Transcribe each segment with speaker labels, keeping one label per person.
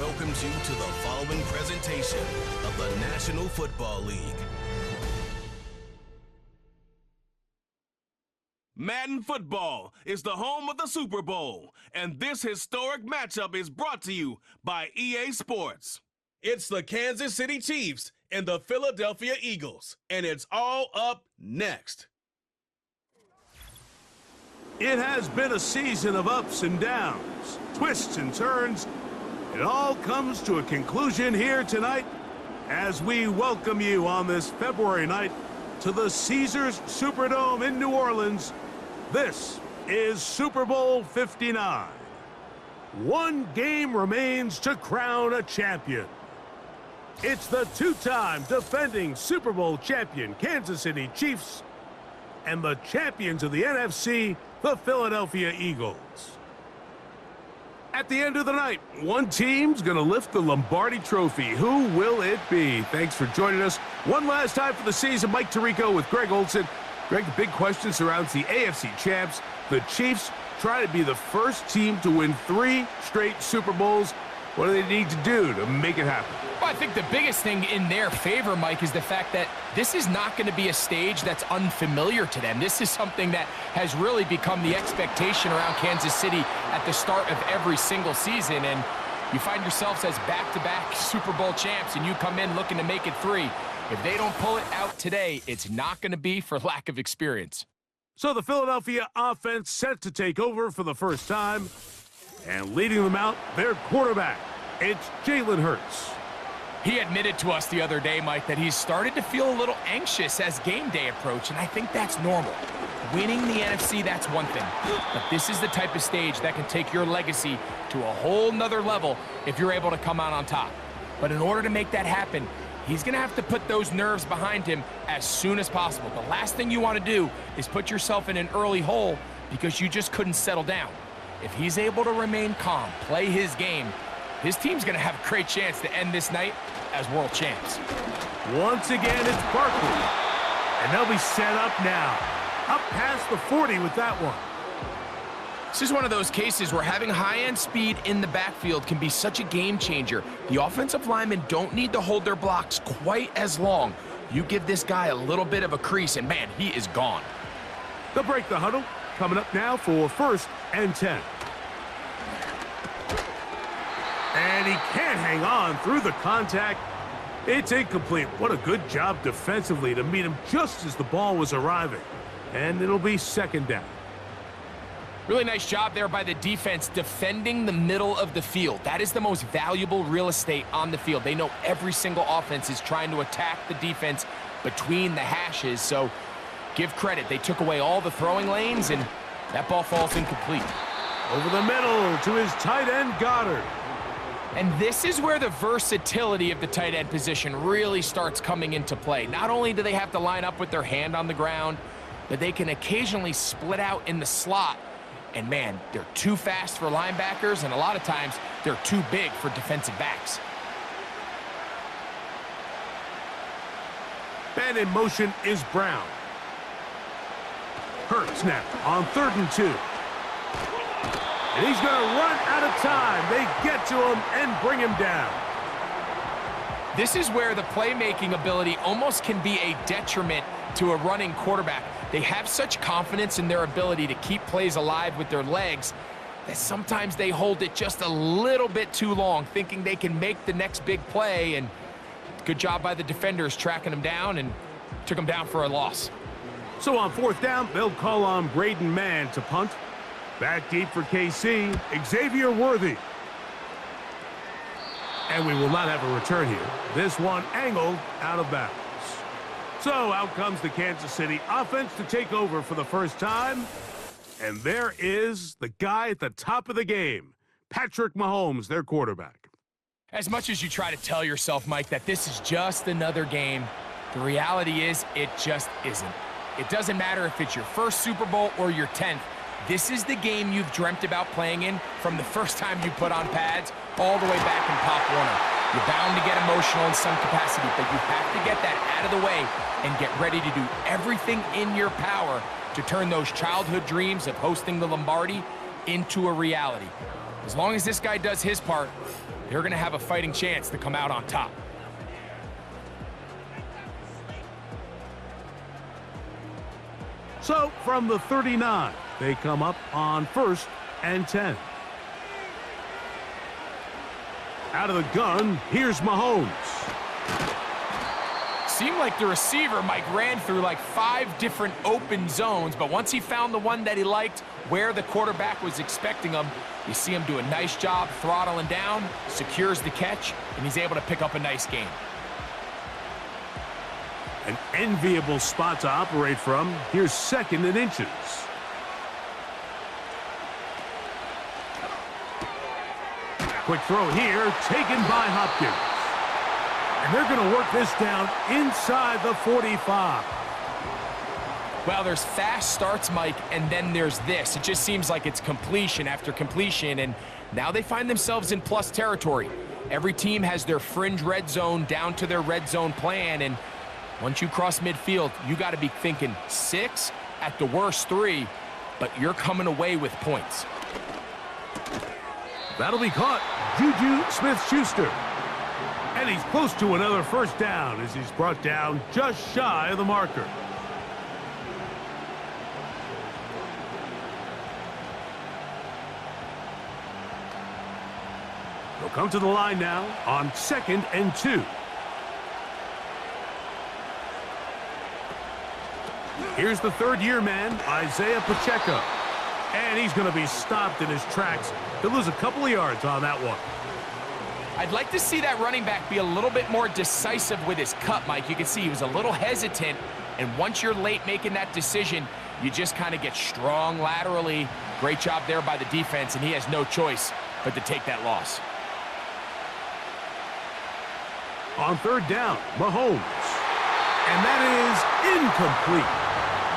Speaker 1: welcomes you to the following presentation of the National Football League. Madden Football is the home of the Super Bowl, and this historic matchup is brought to you by EA Sports. It's the Kansas City Chiefs and the Philadelphia Eagles, and it's all up next.
Speaker 2: It has been a season of ups and downs, twists and turns. It all comes to a conclusion here tonight as we welcome you on this February night to the Caesars Superdome in New Orleans. This is Super Bowl 59. One game remains to crown a champion. It's the two-time defending Super Bowl champion Kansas City Chiefs and the champions of the NFC, the Philadelphia Eagles. At the end of the night, one team's going to lift the Lombardi Trophy. Who will it be? Thanks for joining us one last time for the season. Mike Tirico with Greg Olson. Greg, the big question surrounds the AFC champs. The Chiefs try to be the first team to win 3 straight Super Bowls. What do they need to do to make it happen?
Speaker 3: Well, I think the biggest thing in their favor, Mike, is the fact that this is not going to be a stage that's unfamiliar to them. This is something that has really become the expectation around Kansas City at the start of every single season. And you find yourselves as back-to-back Super Bowl champs, and you come in looking to make it 3. If they don't pull it out today, it's not going to be for lack of experience.
Speaker 2: So the Philadelphia offense set to take over for the first time, and leading them out, their quarterback, it's Jalen Hurts.
Speaker 3: He admitted to us the other day, Mike, that he's started to feel a little anxious as game day approached, and I think that's normal. Winning the NFC, that's one thing. But this is the type of stage that can take your legacy to a whole nother level if you're able to come out on top. But in order to make that happen, he's going to have to put those nerves behind him as soon as possible. The last thing you want to do is put yourself in an early hole because you just couldn't settle down. If he's able to remain calm, play his game, his team's going to have a great chance to end this night as world champs.
Speaker 2: Once again, it's Barkley. And they'll be set up now. Up past the 40 with that one.
Speaker 3: This is one of those cases where having high-end speed in the backfield can be such a game changer. The offensive linemen don't need to hold their blocks quite as long. You give this guy a little bit of a crease, and man, he is gone.
Speaker 2: They'll break the huddle. Coming up now for 1st and 10. And he can't hang on through the contact. It's incomplete. What a good job defensively to meet him just as the ball was arriving. And it'll be 2nd down.
Speaker 3: Really nice job there by the defense defending the middle of the field. That is the most valuable real estate on the field. They know every single offense is trying to attack the defense between the hashes, so give credit. They took away all the throwing lanes, and that ball falls incomplete.
Speaker 2: Over the middle to his tight end, Goddard.
Speaker 3: And this is where the versatility of the tight end position really starts coming into play. Not only do they have to line up with their hand on the ground, but they can occasionally split out in the slot. And man, they're too fast for linebackers, and a lot of times they're too big for defensive backs.
Speaker 2: And in motion is Brown. Hurts now on 3rd and 2. And he's going to run out of time. They get to him and bring him down.
Speaker 3: This is where the playmaking ability almost can be a detriment to a running quarterback. They have such confidence in their ability to keep plays alive with their legs that sometimes they hold it just a little bit too long, thinking they can make the next big play, and good job by the defenders tracking him down and took him down for a loss.
Speaker 2: So on 4th down, they'll call on Braden Mann to punt. Back deep for KC, Xavier Worthy. And we will not have a return here. This one angled out of bounds. So out comes the Kansas City offense to take over for the first time. And there is the guy at the top of the game, Patrick Mahomes, their quarterback.
Speaker 3: As much as you try to tell yourself, Mike, that this is just another game, the reality is it just isn't. It doesn't matter if it's your first Super Bowl or your 10th. This is the game you've dreamt about playing in from the first time you put on pads all the way back in Pop Warner. You're bound to get emotional in some capacity, but you have to get that out of the way and get ready to do everything in your power to turn those childhood dreams of hosting the Lombardi into a reality. As long as this guy does his part, they're going to have a fighting chance to come out on top.
Speaker 2: So from the 39, they come up on 1st and 10. Out of the gun, here's Mahomes.
Speaker 3: Seemed like the receiver, Mike, ran through like 5 different open zones, but once he found the one that he liked, where the quarterback was expecting him, you see him do a nice job throttling down, secures the catch, and he's able to pick up a nice gain.
Speaker 2: An enviable spot to operate from. Here's 2nd and inches. Quick throw here, taken by Hopkins. And they're going to work this down inside the 45.
Speaker 3: Well, there's fast starts, Mike, and then there's this. It just seems like it's completion after completion, and now they find themselves in plus territory. Every team has their fringe red zone down to their red zone plan, and once you cross midfield, you got to be thinking 6, at the worst 3, but you're coming away with points.
Speaker 2: That'll be caught. Juju Smith-Schuster. And he's close to another first down as he's brought down just shy of the marker. They'll come to the line now on 2nd and 2. Here's the third-year man, Isaiah Pacheco. And he's going to be stopped in his tracks. He'll lose a couple of yards on that one.
Speaker 3: I'd like to see that running back be a little bit more decisive with his cut, Mike. You can see he was a little hesitant, and once you're late making that decision, you just kind of get strong laterally. Great job there by the defense, and he has no choice but to take that loss.
Speaker 2: On 3rd down, Mahomes. And that is incomplete.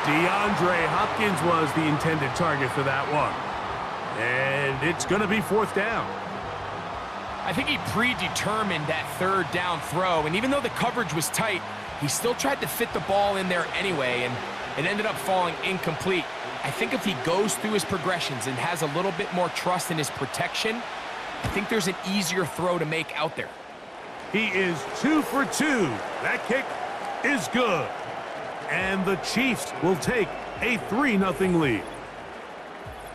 Speaker 2: DeAndre Hopkins was the intended target for that one. And it's going to be 4th down.
Speaker 3: I think he predetermined that 3rd down throw, and even though the coverage was tight, he still tried to fit the ball in there anyway, and it ended up falling incomplete. I think if he goes through his progressions and has a little bit more trust in his protection, I think there's an easier throw to make out there.
Speaker 2: He is 2 for 2. That kick is good. And the Chiefs will take a 3-0 lead.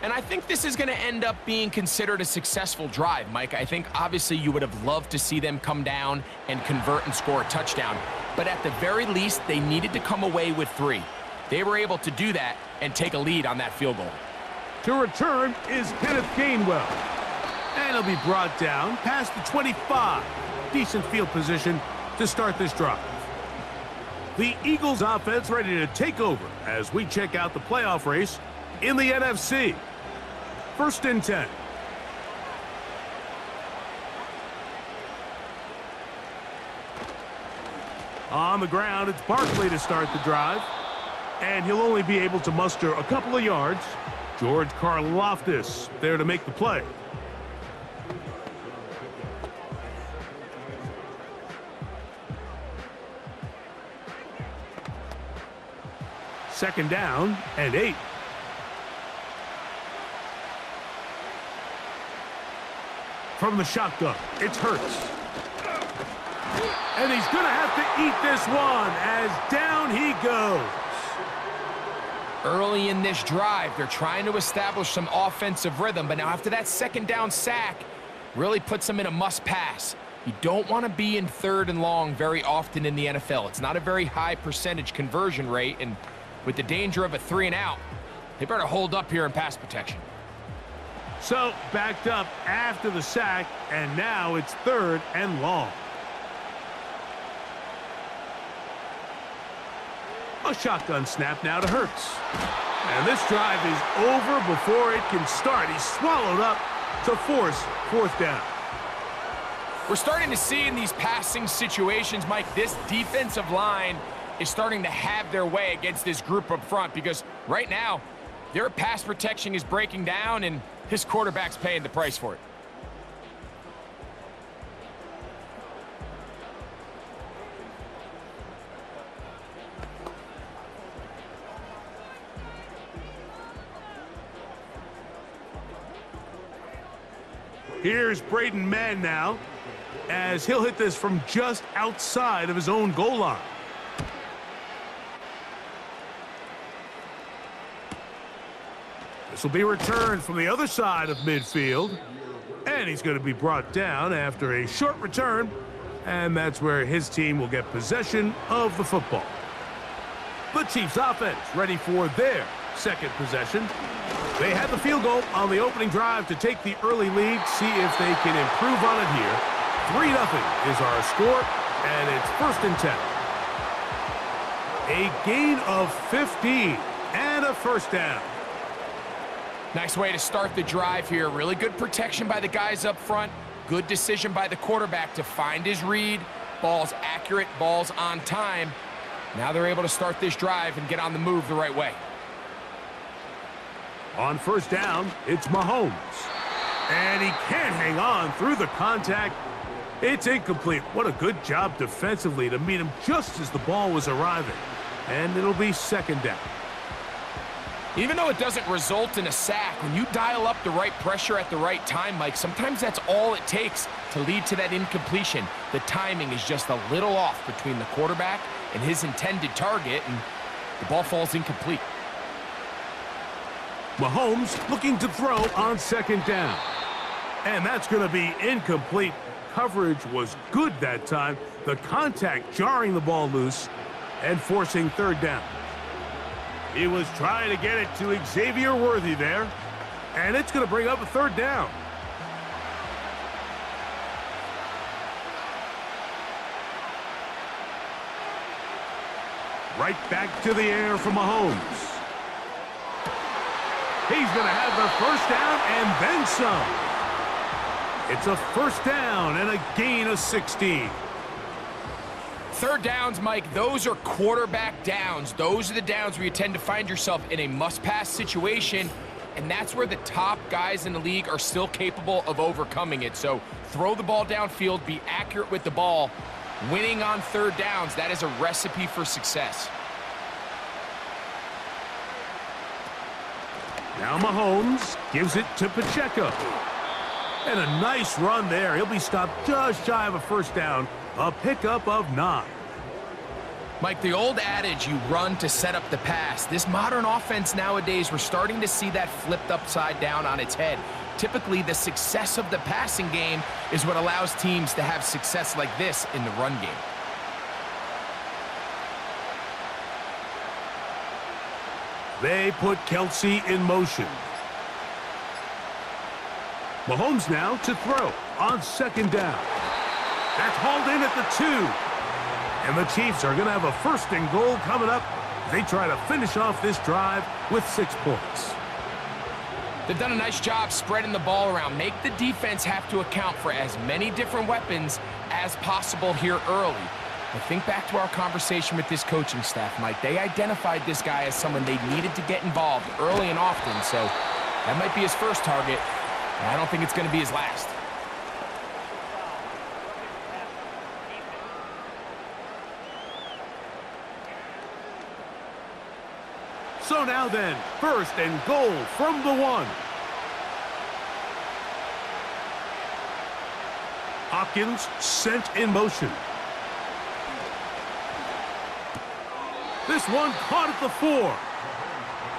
Speaker 3: And I think this is going to end up being considered a successful drive, Mike. I think obviously you would have loved to see them come down and convert and score a touchdown. But at the very least, they needed to come away with 3. They were able to do that and take a lead on that field goal.
Speaker 2: To return is Kenneth Gainwell. And he'll be brought down past the 25. Decent field position to start this drive. The Eagles offense ready to take over as we check out the playoff race in the NFC. 1st and 10. On the ground, it's Barkley to start the drive. And he'll only be able to muster a couple of yards. George Karlaftis there to make the play. Second down and 8. From the shotgun, it's Hurts. And he's going to have to eat this one as down he goes.
Speaker 3: Early in this drive, they're trying to establish some offensive rhythm, but now after that 2nd down sack, really puts them in a must-pass. You don't want to be in 3rd and long very often in the NFL. It's not a very high percentage conversion rate, and with the danger of a 3-and-out, they better hold up here in pass protection.
Speaker 2: So, backed up after the sack, and now it's 3rd and long. A shotgun snap now to Hurts. And this drive is over before it can start. He's swallowed up to force 4th down.
Speaker 3: We're starting to see in these passing situations, Mike, this defensive line is starting to have their way against this group up front, because right now their pass protection is breaking down and his quarterback's paying the price for it.
Speaker 2: Here's Braden Mann now, as he'll hit this from just outside of his own goal line. This will be returned from the other side of midfield. And he's going to be brought down after a short return. And that's where his team will get possession of the football. The Chiefs offense ready for their second possession. They had the field goal on the opening drive to take the early lead. See if they can improve on it here. 3-0 is our score, and it's 1st and 10. A gain of 15 and a first down.
Speaker 3: Nice way to start the drive here. Really good protection by the guys up front. Good decision by the quarterback to find his read. Ball's accurate, ball's on time. Now they're able to start this drive and get on the move the right way.
Speaker 2: On first down, it's Mahomes. And he can't hang on through the contact. It's incomplete. What a good job defensively to meet him just as the ball was arriving. And it'll be 2nd down.
Speaker 3: Even though it doesn't result in a sack, when you dial up the right pressure at the right time, Mike, sometimes that's all it takes to lead to that incompletion. The timing is just a little off between the quarterback and his intended target, and the ball falls incomplete.
Speaker 2: Mahomes looking to throw on 2nd down. And that's going to be incomplete. Coverage was good that time. The contact jarring the ball loose and forcing 3rd down. He was trying to get it to Xavier Worthy there. And it's going to bring up a 3rd down. Right back to the air for Mahomes. He's going to have the 1st down and then some. It's a 1st down and a gain of 16.
Speaker 3: 3rd downs, Mike, those are quarterback downs. Those are the downs where you tend to find yourself in a must-pass situation, and that's where the top guys in the league are still capable of overcoming it. So throw the ball downfield, be accurate with the ball. Winning on 3rd downs, that is a recipe for success.
Speaker 2: Now Mahomes gives it to Pacheco. And a nice run there. He'll be stopped just shy of a 1st down. A pickup of 9.
Speaker 3: Mike, the old adage, you run to set up the pass. This modern offense nowadays, we're starting to see that flipped upside down on its head. Typically, the success of the passing game is what allows teams to have success like this in the run game.
Speaker 2: They put Kelsey in motion. Mahomes now to throw on 2nd down. That's hauled in at the 2. And the Chiefs are going to have a 1st and goal coming up. They try to finish off this drive with 6 points.
Speaker 3: They've done a nice job spreading the ball around. Make the defense have to account for as many different weapons as possible here early. But think back to our conversation with this coaching staff, Mike. They identified this guy as someone they needed to get involved early and often. So that might be his first target. I don't think it's going to be his last.
Speaker 2: So now then, 1st and goal from the 1. Hopkins sent in motion. This one caught at the 4.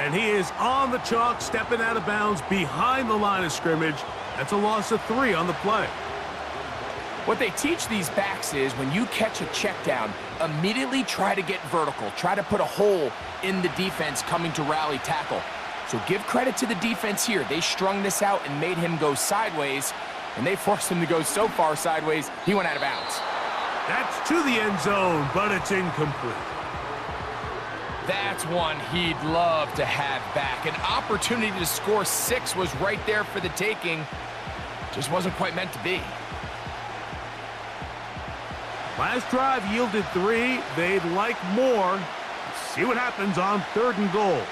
Speaker 2: And he is on the chalk, stepping out of bounds behind the line of scrimmage. That's a loss of 3 on the play.
Speaker 3: What they teach these backs is when you catch a check down, immediately try to get vertical. Try to put a hole in the defense coming to rally tackle. So give credit to the defense here. They strung this out and made him go sideways, and they forced him to go so far sideways, he went out of bounds.
Speaker 2: That's to the end zone, but it's incomplete.
Speaker 3: That's one he'd love to have back. An opportunity to score 6 was right there for the taking. Just wasn't quite meant to be.
Speaker 2: Last drive yielded 3. They'd like more. Let's see what happens on 3rd and goal.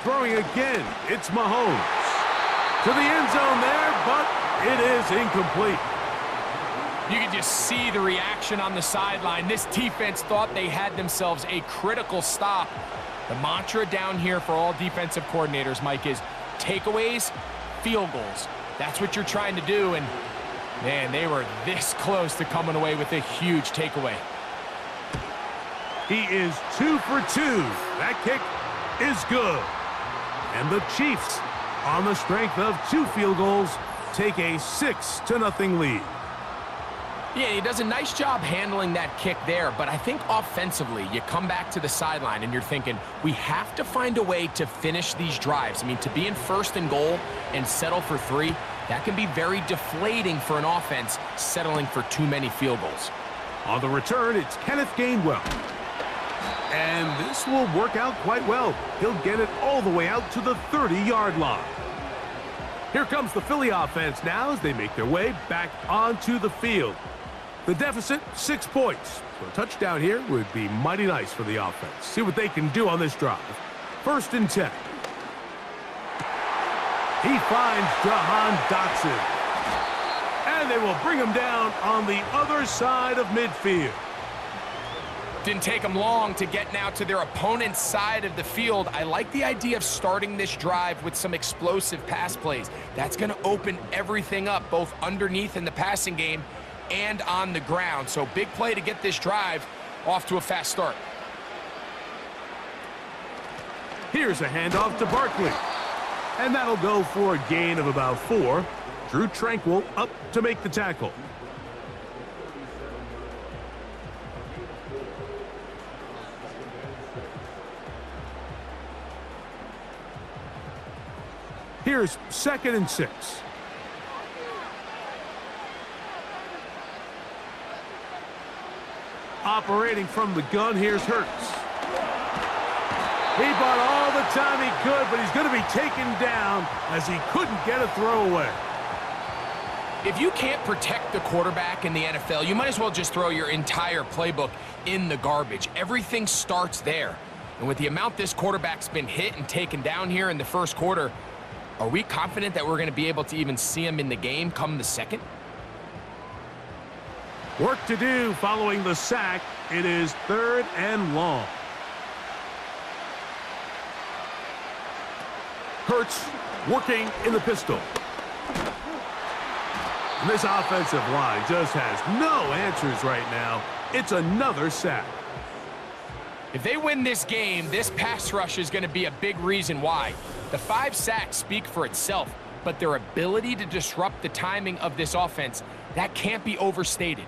Speaker 2: Throwing again, it's Mahomes. To the end zone there, but it is incomplete.
Speaker 3: You can just see the reaction on the sideline. This defense thought they had themselves a critical stop. The mantra down here for all defensive coordinators, Mike, is takeaways, field goals. That's what you're trying to do, and man, they were this close to coming away with a huge takeaway.
Speaker 2: He is 2 for 2. That kick is good. And the Chiefs, on the strength of 2 field goals, take a 6-0 lead.
Speaker 3: Yeah, he does a nice job handling that kick there, but I think offensively, you come back to the sideline and you're thinking, we have to find a way to finish these drives. I mean, to be in 1st and goal and settle for 3, that can be very deflating for an offense settling for too many field goals.
Speaker 2: On the return, it's Kenneth Gainwell. And this will work out quite well. He'll get it all the way out to the 30-yard line. Here comes the Philly offense now as they make their way back onto the field. The deficit, 6 points. So a touchdown here would be mighty nice for the offense. See what they can do on this drive. 1st and 10. He finds Jahan Dotson. And they will bring him down on the other side of midfield.
Speaker 3: Didn't take them long to get now to their opponent's side of the field. I like the idea of starting this drive with some explosive pass plays. That's going to open everything up, both underneath in the passing game and on the ground. So big play to get this drive off to a fast start.
Speaker 2: Here's a handoff to Barkley. And that'll go for a gain of about 4. Drew Tranquil up to make the tackle. Here's 2nd and 6. Operating from the gun, here's Hurts. He bought all the time he could, but he's going to be taken down as he couldn't get a throwaway.
Speaker 3: If you can't protect the quarterback in the NFL, you might as well just throw your entire playbook in the garbage. Everything starts there. And with the amount this quarterback's been hit and taken down here in the 1st quarter, are we confident that we're going to be able to even see him in the game come the 2nd?
Speaker 2: Work to do following the sack. It is 3rd and long. Hurts working in the pistol. And this offensive line just has no answers right now. It's another sack.
Speaker 3: If they win this game, this pass rush is going to be a big reason why. The 5 sacks speak for itself, but their ability to disrupt the timing of this offense, that can't be overstated.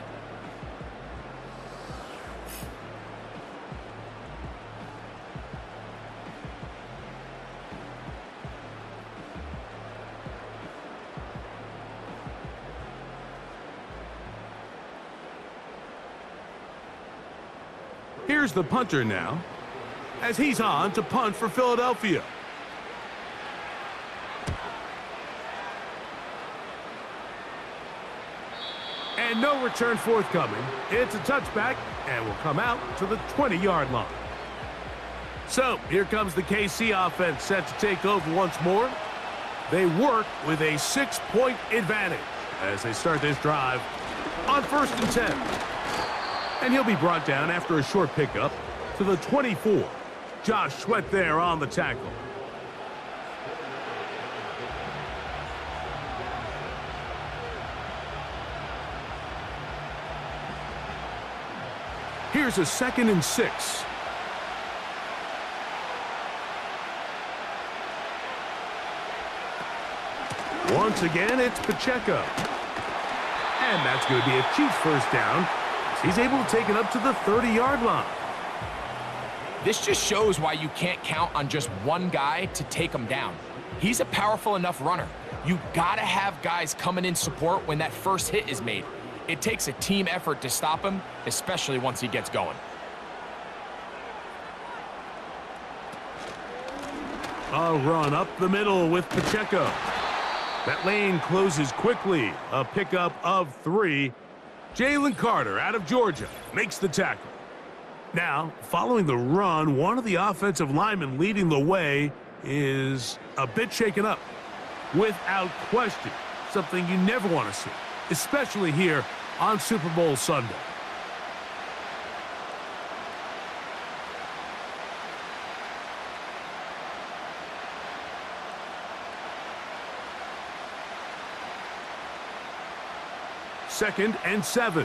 Speaker 2: Here's the punter now, as he's on to punt for Philadelphia. And no return forthcoming. It's a touchback and will come out to the 20-yard line. So here comes the KC offense set to take over once more. They work with a 6-point advantage as they start this drive on 1st and 10. And he'll be brought down after a short pickup to the 24. Josh Sweat there on the tackle. Here's a 2nd and 6. Once again, it's Pacheco. And that's going to be a Chiefs 1st down. He's able to take it up to the 30-yard line.
Speaker 3: This just shows why you can't count on just one guy to take him down. He's a powerful enough runner. You gotta have guys coming in support when that first hit is made. It takes a team effort to stop him, especially once he gets going.
Speaker 2: A run up the middle with Pacheco. That lane closes quickly. A pickup of 3. Jalen Carter out of Georgia makes the tackle. Now, following the run, one of the offensive linemen leading the way is a bit shaken up. Without question, something you never want to see, especially here on Super Bowl Sunday. Second and 7.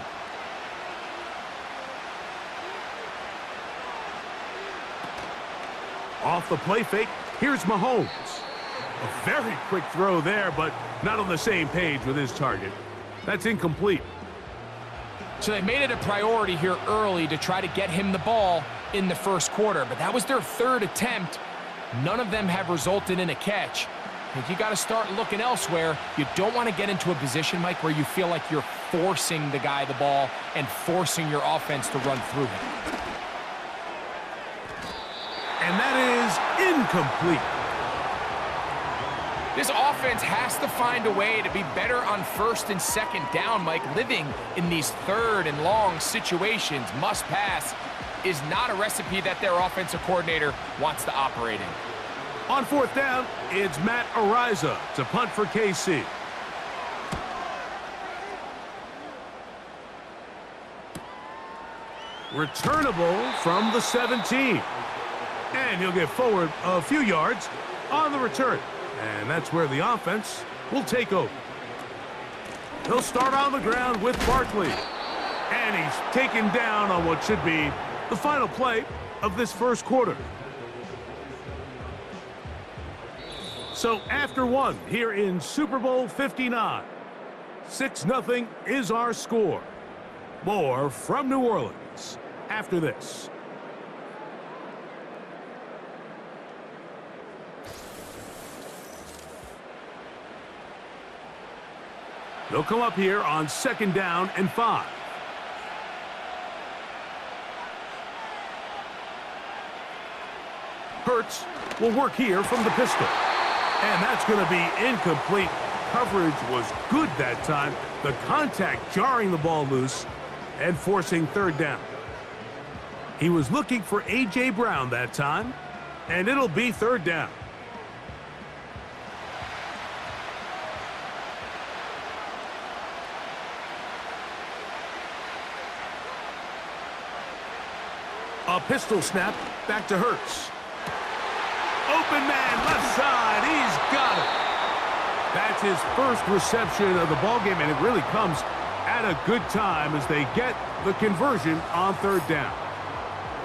Speaker 2: Off the play fake, here's Mahomes. A very quick throw there, but not on the same page with his target. That's incomplete.
Speaker 3: So they made it a priority here early to try to get him the ball in the first quarter, but that was their third attempt. None of them have resulted in a catch. If you got to start looking elsewhere, you don't want to get into a position, Mike, where you feel like you're forcing the guy the ball and forcing your offense to run through him.
Speaker 2: And that is incomplete.
Speaker 3: This offense has to find a way to be better on first and second down, Mike. Living in these third and long situations, must pass, is not a recipe that their offensive coordinator wants to operate in.
Speaker 2: On fourth down, it's Matt Ariza to punt for KC. Returnable from the 17. And he'll get forward a few yards on the return. And that's where the offense will take over. He'll start on the ground with Barkley. And he's taken down on what should be the final play of this first quarter. So after one here in Super Bowl 59, 6-0 is our score. More from New Orleans after this. They'll come up here on second down and 5. Hurts will work here from the pistol. And that's going to be incomplete. Coverage was good that time. The contact jarring the ball loose and forcing third down. He was looking for A.J. Brown that time, and it'll be third down. A pistol snap back to Hurts. Open man, left side, he's got it. That's his first reception of the ballgame, and it really comes at a good time as they get the conversion on third down.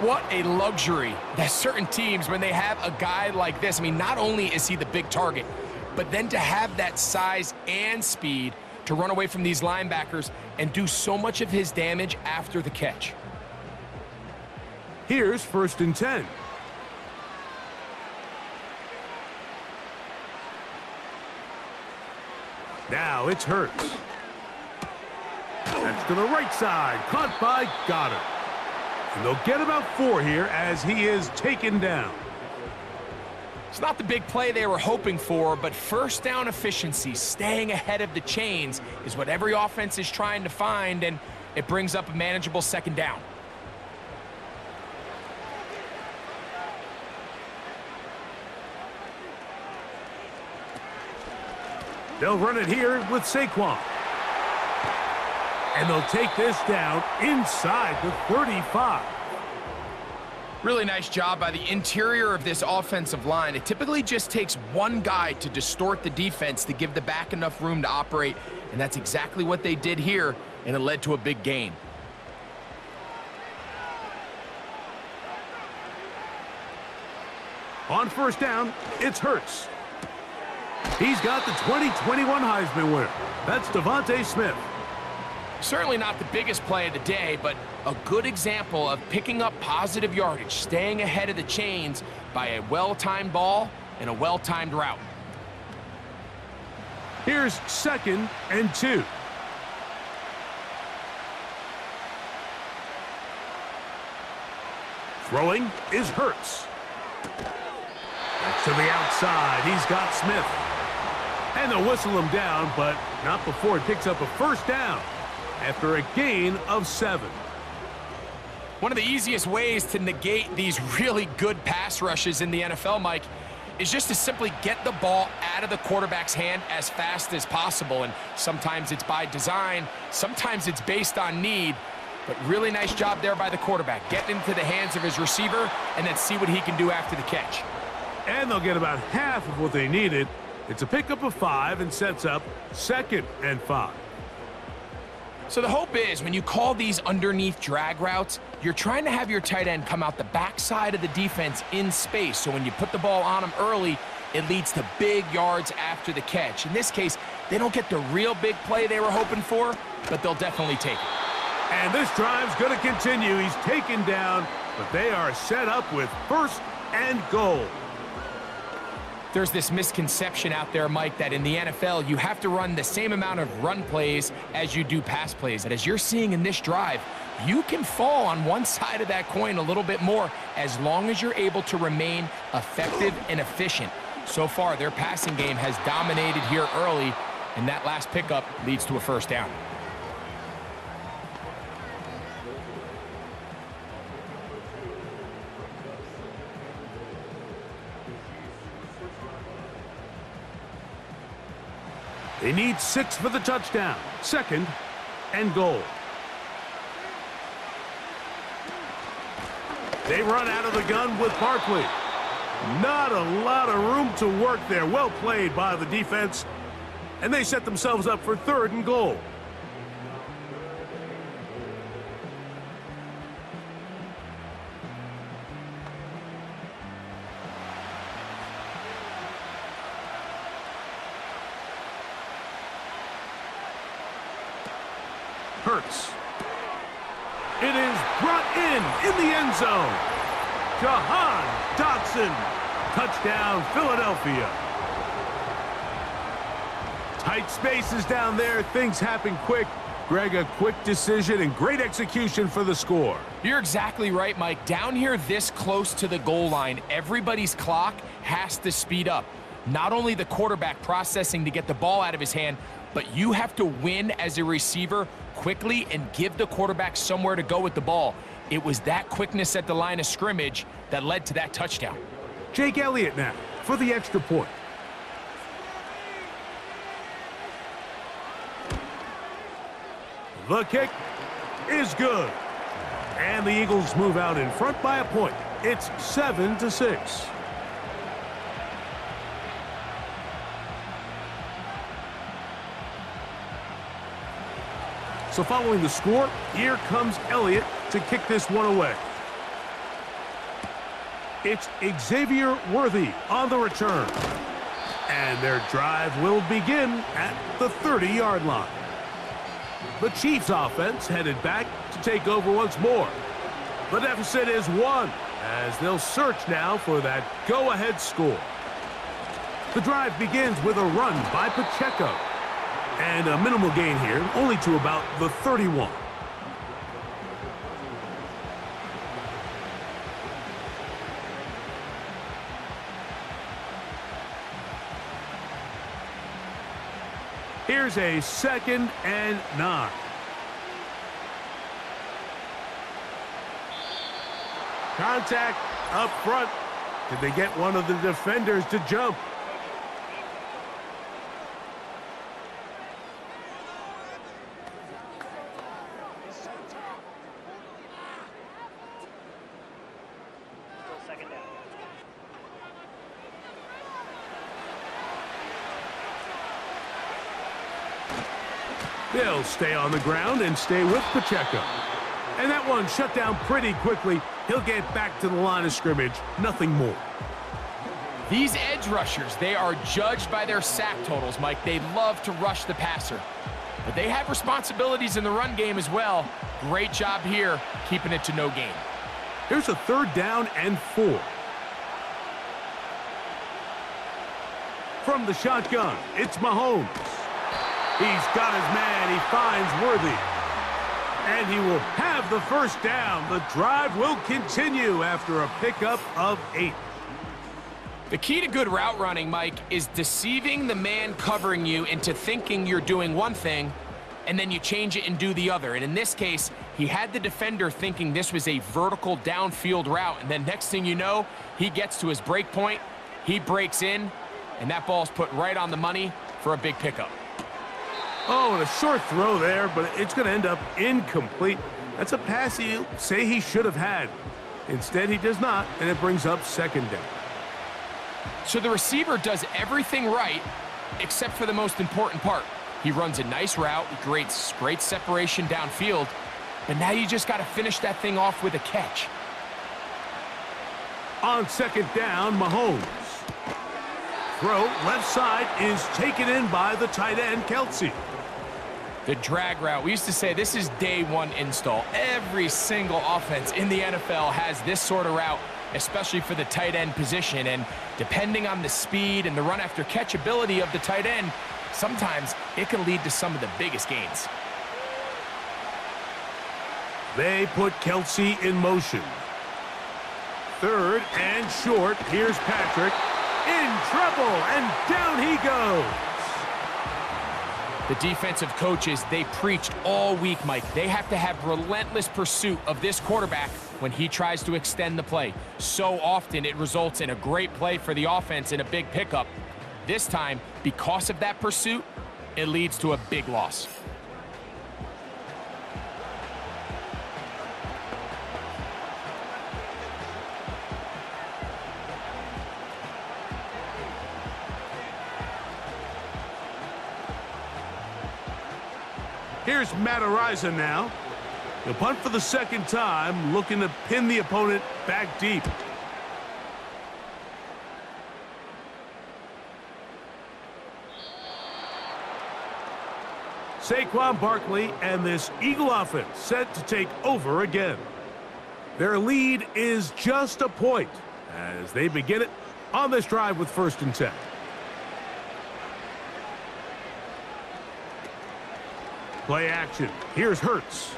Speaker 3: What a luxury that certain teams, when they have a guy like this, I mean, not only is he the big target, but then to have that size and speed to run away from these linebackers and do so much of his damage after the catch.
Speaker 2: Here's first and 10. Now it's Hurts. That's to the right side, caught by Goddard. And they'll get about 4 here as he is taken down.
Speaker 3: It's not the big play they were hoping for, but first down efficiency, staying ahead of the chains, is what every offense is trying to find, and it brings up a manageable second down.
Speaker 2: They'll run it here with Saquon. And they'll take this down inside the 35.
Speaker 3: Really nice job by the interior of this offensive line. It typically just takes one guy to distort the defense to give the back enough room to operate, and that's exactly what they did here, and it led to a big gain.
Speaker 2: On first down, it's Hurts. He's got the 2021 Heisman winner. That's Devontae Smith.
Speaker 3: Certainly not the biggest play of the day, but a good example of picking up positive yardage, staying ahead of the chains by a well-timed ball and a well-timed route.
Speaker 2: Here's second and 2. Throwing is Hurts. That's to the outside. He's got Smith. And they'll whistle him down, but not before he picks up a first down after a gain of 7.
Speaker 3: One of the easiest ways to negate these really good pass rushes in the NFL, Mike, is just to simply get the ball out of the quarterback's hand as fast as possible. And sometimes it's by design, sometimes it's based on need. But really nice job there by the quarterback. Get into the hands of his receiver and then see what he can do after the catch.
Speaker 2: And they'll get about half of what they needed. It's a pickup of 5 and sets up 2nd and 5.
Speaker 3: So the hope is when you call these underneath drag routes, you're trying to have your tight end come out the backside of the defense in space. So when you put the ball on him early, it leads to big yards after the catch. In this case, they don't get the real big play they were hoping for, but they'll definitely take it.
Speaker 2: And this drive's going to continue. He's taken down, but they are set up with 1st and goal.
Speaker 3: There's this misconception out there, Mike, that in the NFL, you have to run the same amount of run plays as you do pass plays. And as you're seeing in this drive, you can fall on one side of that coin a little bit more as long as you're able to remain effective and efficient. So far, their passing game has dominated here early, and that last pickup leads to a 1st down.
Speaker 2: They need 6 for the touchdown. 2nd and goal. They run out of the gun with Barkley. Not a lot of room to work there. Well played by the defense. And they set themselves up for 3rd and goal. Hurts. It is brought in the end zone. Jahan Dotson. Touchdown, Philadelphia. Tight spaces down there. Things happen quick. Greg, a quick decision and great execution for the score.
Speaker 3: You're exactly right, Mike. Down here this close to the goal line, everybody's clock has to speed up. Not only the quarterback processing to get the ball out of his hand, but you have to win as a receiver quickly and give the quarterback somewhere to go with the ball. It was that quickness at the line of scrimmage that led to that touchdown.
Speaker 2: Jake Elliott now for the extra point. The kick is good. And the Eagles move out in front by a point. It's 7-6. So following the score, here comes Elliott to kick this one away. It's Xavier Worthy on the return. And their drive will begin at the 30-yard line. The Chiefs offense headed back to take over once more. The deficit is 1 as they'll search now for that go-ahead score. The drive begins with a run by Pacheco. And a minimal gain here, only to about the 31. Here's a 2nd and 9. Contact up front. Did they get one of the defenders to jump? They'll stay on the ground and stay with Pacheco. And that one shut down pretty quickly. He'll get back to the line of scrimmage. Nothing more.
Speaker 3: These edge rushers, they are judged by their sack totals, Mike. They love to rush the passer. But they have responsibilities in the run game as well. Great job here, keeping it to no gain.
Speaker 2: Here's a 3rd down and 4. From the shotgun, it's Mahomes. He's got his man. He finds Worthy. And he will have the 1st down. The drive will continue after a pickup of 8.
Speaker 3: The key to good route running, Mike, is deceiving the man covering you into thinking you're doing one thing, and then you change it and do the other. And in this case, he had the defender thinking this was a vertical downfield route, and then next thing you know, he gets to his break point, He breaks in, and that ball's put right on the money for a big pickup.
Speaker 2: Oh, and a short throw there, but it's going to end up incomplete. That's a pass you say he should have had. Instead, he does not, and it brings up second down.
Speaker 3: So the receiver does everything right, except for the most important part. He runs a nice route, creates great separation downfield, but now you just got to finish that thing off with a catch.
Speaker 2: On second down, Mahomes. Throw left side is taken in by the tight end, Kelsey.
Speaker 3: The drag route, we used to say this is day one install. Every single offense in the NFL has this sort of route, especially for the tight end position. And depending on the speed and the run after catch ability of the tight end, sometimes it can lead to some of the biggest gains.
Speaker 2: They put Kelsey in motion. Third and short. Here's Patrick. In trouble, and down he goes.
Speaker 3: The defensive coaches, they preached all week, Mike. They have to have relentless pursuit of this quarterback when he tries to extend the play. So often it results in a great play for the offense and a big pickup. This time, because of that pursuit, it leads to a big loss.
Speaker 2: Here's Matt Ariza now. The punt for the second time, looking to pin the opponent back deep. Saquon Barkley and this Eagle offense set to take over again. Their lead is just a point as they begin it on this drive with 1st and 10. Play action. Here's Hurts.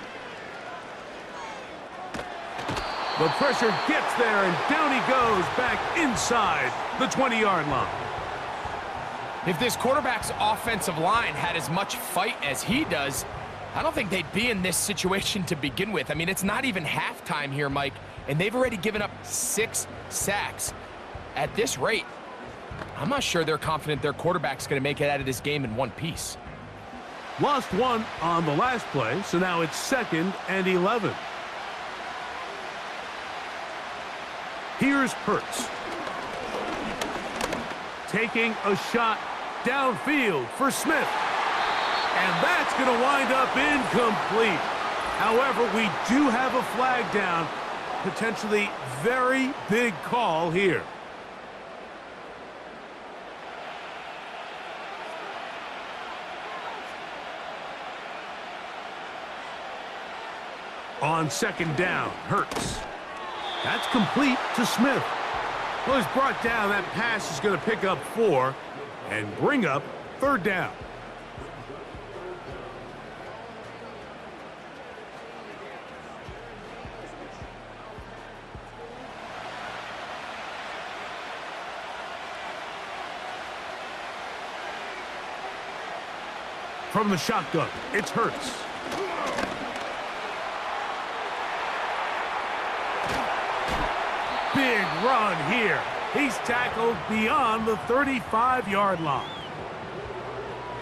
Speaker 2: The pressure gets there, and down he goes back inside the 20-yard line.
Speaker 3: If this quarterback's offensive line had as much fight as he does, I don't think they'd be in this situation to begin with. I mean, it's not even halftime here, Mike, and they've already given up 6 sacks. At this rate, I'm not sure they're confident their quarterback's going to make it out of this game in one piece.
Speaker 2: Lost one on the last play, so now it's 2nd and 11. Here's Hurts. Taking a shot downfield for Smith. And that's going to wind up incomplete. However, we do have a flag down. Potentially very big call here. On 2nd down, Hurts. That's complete to Smith. Well, he's brought down. That pass is going to pick up 4 and bring up 3rd down. From the shotgun, it's Hurts. Big run here. He's tackled beyond the 35-yard line.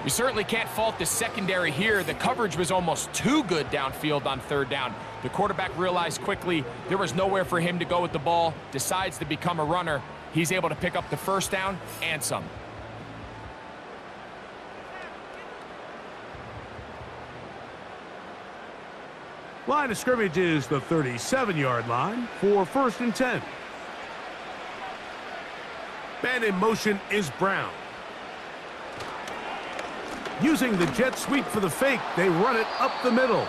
Speaker 3: You certainly can't fault the secondary here. The coverage was almost too good downfield on 3rd down. The quarterback realized quickly there was nowhere for him to go with the ball, decides to become a runner. He's able to pick up the 1st down and some.
Speaker 2: Line of scrimmage is the 37-yard line for 1st and 10. Man in motion is Brown. Using the jet sweep for the fake, they run it up the middle.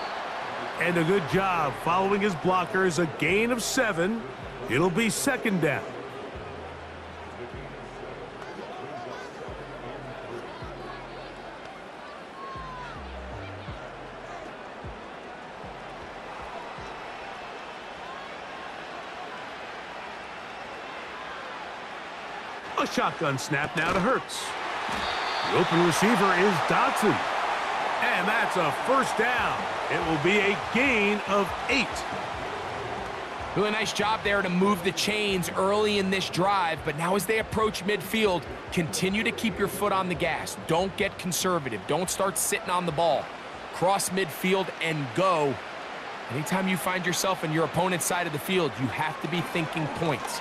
Speaker 2: And a good job following his blockers, a gain of 7. It'll be 2nd down. A shotgun snap now to Hurts. The open receiver is Dotson. And that's a 1st down. It will be a gain of 8.
Speaker 3: Really nice job there to move the chains early in this drive, but now as they approach midfield, continue to keep your foot on the gas. Don't get conservative. Don't start sitting on the ball. Cross midfield and go. Anytime you find yourself on your opponent's side of the field, you have to be thinking points.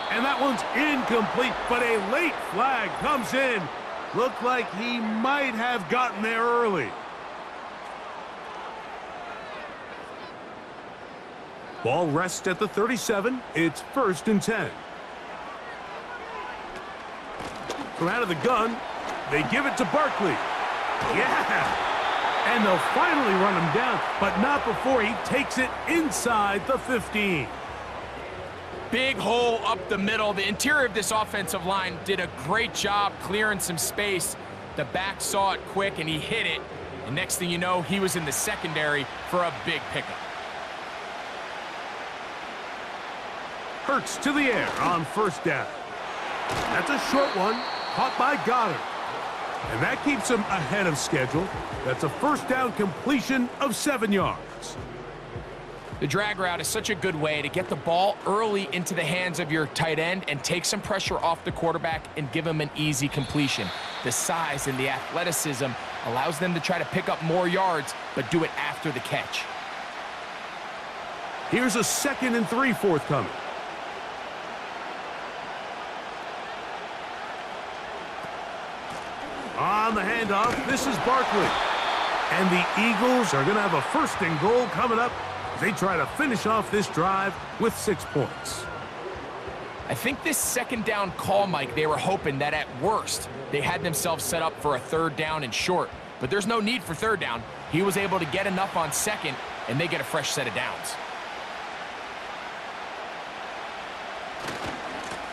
Speaker 2: And that one's incomplete, but a late flag comes in. Looked like he might have gotten there early. Ball rests at the 37. It's 1st and 10. From out of the gun, they give it to Barkley. Yeah! And they'll finally run him down, but not before he takes it inside the 15.
Speaker 3: Big hole up the middle. The interior of this offensive line did a great job clearing some space. The back saw it quick, and he hit it. And next thing you know, he was in the secondary for a big pickup.
Speaker 2: Hurts to the air on 1st down. That's a short one, caught by Goddard. And that keeps him ahead of schedule. That's a 1st down completion of 7 yards.
Speaker 3: The drag route is such a good way to get the ball early into the hands of your tight end and take some pressure off the quarterback and give him an easy completion. The size and the athleticism allows them to try to pick up more yards, but do it after the catch.
Speaker 2: Here's a 2nd and 3 forthcoming. On the handoff, this is Barkley. And the Eagles are going to have a 1st and goal coming up as they try to finish off this drive with 6 points.
Speaker 3: I think this 2nd down call, Mike, they were hoping that at worst they had themselves set up for a 3rd down and short. But there's no need for 3rd down. He was able to get enough on 2nd, and they get a fresh set of downs.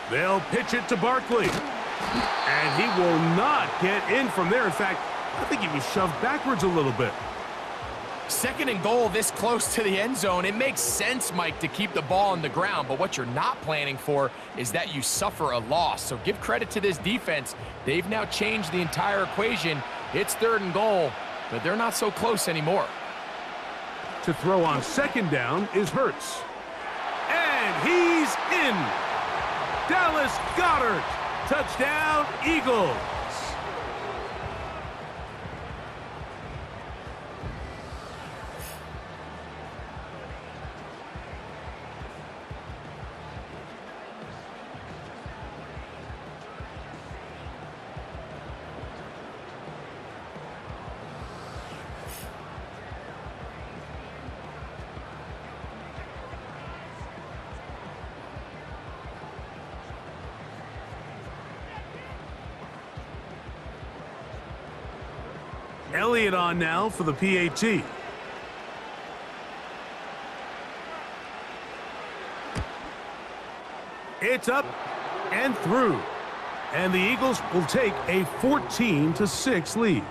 Speaker 2: They'll pitch it to Barkley. And he will not get in from there. In fact, I think he was shoved backwards a little bit.
Speaker 3: 2nd and goal this close to the end zone. It makes sense, Mike, to keep the ball on the ground, but what you're not planning for is that you suffer a loss. So give credit to this defense. They've now changed the entire equation. It's 3rd and goal, but they're not so close anymore.
Speaker 2: To throw on 2nd down is Hurts. And he's in. Dallas Goedert. Touchdown, Eagles. Elliott on now for the PAT. It's up and through. And the Eagles will take a 14-6 lead.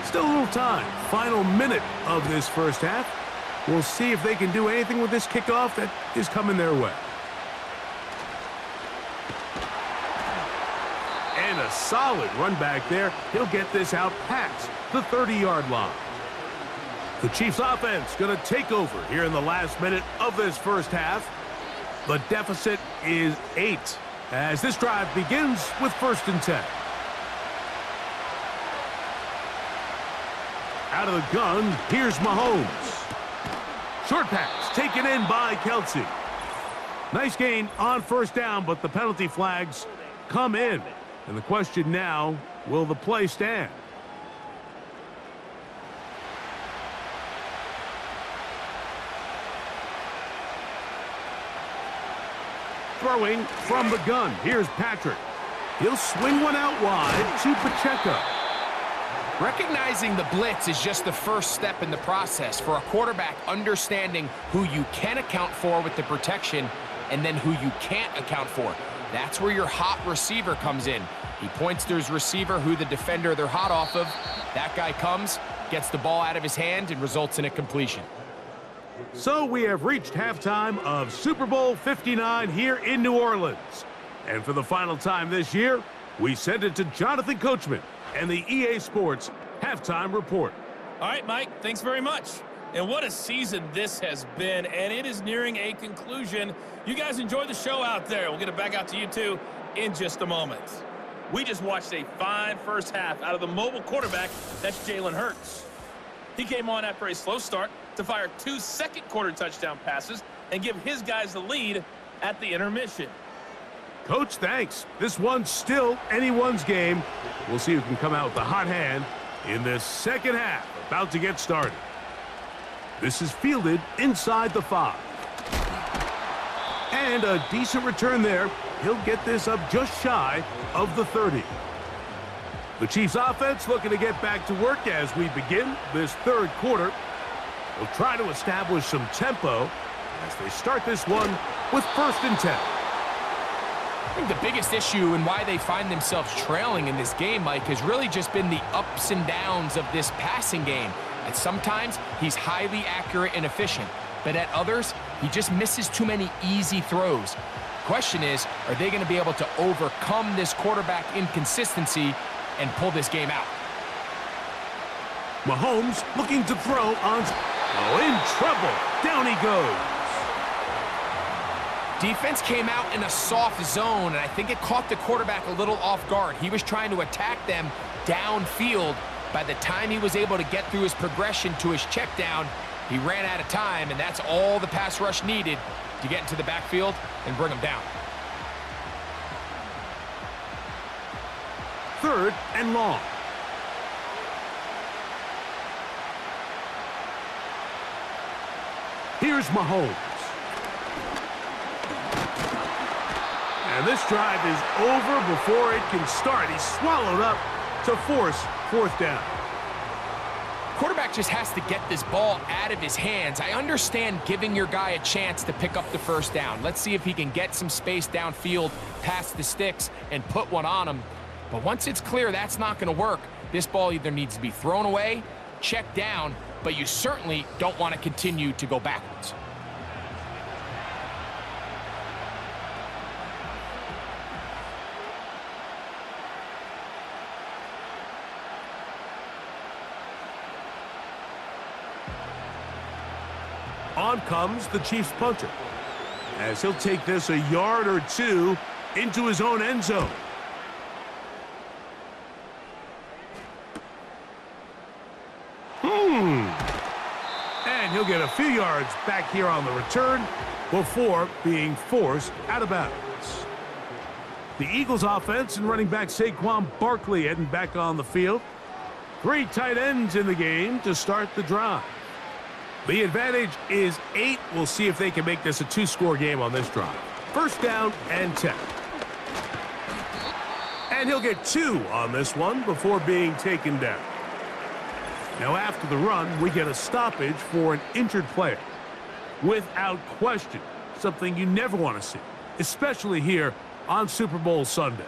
Speaker 2: Still a little time. Final minute of this 1st half. We'll see if they can do anything with this kickoff that is coming their way. And a solid run back there. He'll get this out past the 30-yard line. The Chiefs offense going to take over here in the last minute of this 1st half. The deficit is 8 as this drive begins with 1st and 10. Out of the gun, here's Mahomes. Short pass taken in by Kelsey. Nice gain on 1st down, but the penalty flags come in. And the question now, will the play stand? Throwing from the gun, here's Patrick. He'll swing one out wide to Pacheco.
Speaker 3: Recognizing the blitz is just the first step in the process for a quarterback understanding who you can account for with the protection and then who you can't account for. That's where your hot receiver comes in. He points to his receiver who the defender they're hot off of. That guy comes, gets the ball out of his hand, and results in a completion.
Speaker 2: So we have reached halftime of Super Bowl 59 here in New Orleans. And for the final time this year, we send it to Jonathan Coachman and the EA Sports Halftime Report.
Speaker 4: All right, Mike, thanks very much. And what a season this has been, and it is nearing a conclusion. You guys enjoy the show out there. We'll get it back out to you, too, in just a moment. We just watched a fine first half out of the mobile quarterback. That's Jalen Hurts. He came on after a slow start to fire 2 second-quarter touchdown passes and give his guys the lead at the intermission.
Speaker 2: Coach, thanks. This one's still anyone's game. We'll see who can come out with the hot hand in this second half, about to get started. This is fielded inside the 5. And a decent return there. He'll get this up just shy of the 30. The Chiefs offense looking to get back to work as we begin this third quarter. They'll try to establish some tempo as they start this one with 1st and 10.
Speaker 3: I think the biggest issue and why they find themselves trailing in this game, Mike, has really just been the ups and downs of this passing game. And sometimes he's highly accurate and efficient, but at others, he just misses too many easy throws. Question is, are they going to be able to overcome this quarterback inconsistency and pull this game out?
Speaker 2: Mahomes looking to throw on... Oh, in trouble. Down he goes.
Speaker 3: Defense came out in a soft zone, and I think it caught the quarterback a little off guard. He was trying to attack them downfield. By the time he was able to get through his progression to his check down, he ran out of time, and that's all the pass rush needed to get into the backfield and bring him down.
Speaker 2: 3rd and long. Here's Mahomes. And this drive is over before it can start. He's swallowed up to force 4th down.
Speaker 3: Quarterback just has to get this ball out of his hands. I understand giving your guy a chance to pick up the 1st down. Let's see if he can get some space downfield past the sticks and put one on him. But once it's clear that's not going to work, this ball either needs to be thrown away, checked down, but you certainly don't want to continue to go backwards.
Speaker 2: On comes the Chiefs punter, as he'll take this a yard or 2 into his own end zone. And he'll get a few yards back here on the return before being forced out of bounds. The Eagles offense and running back Saquon Barkley heading back on the field. 3 tight ends in the game to start the drive. The advantage is 8. We'll see if they can make this a 2-score game on this drive. 1st down and 10. And he'll get 2 on this one before being taken down. Now after the run, we get a stoppage for an injured player. Without question, something you never want to see, especially here on Super Bowl Sunday.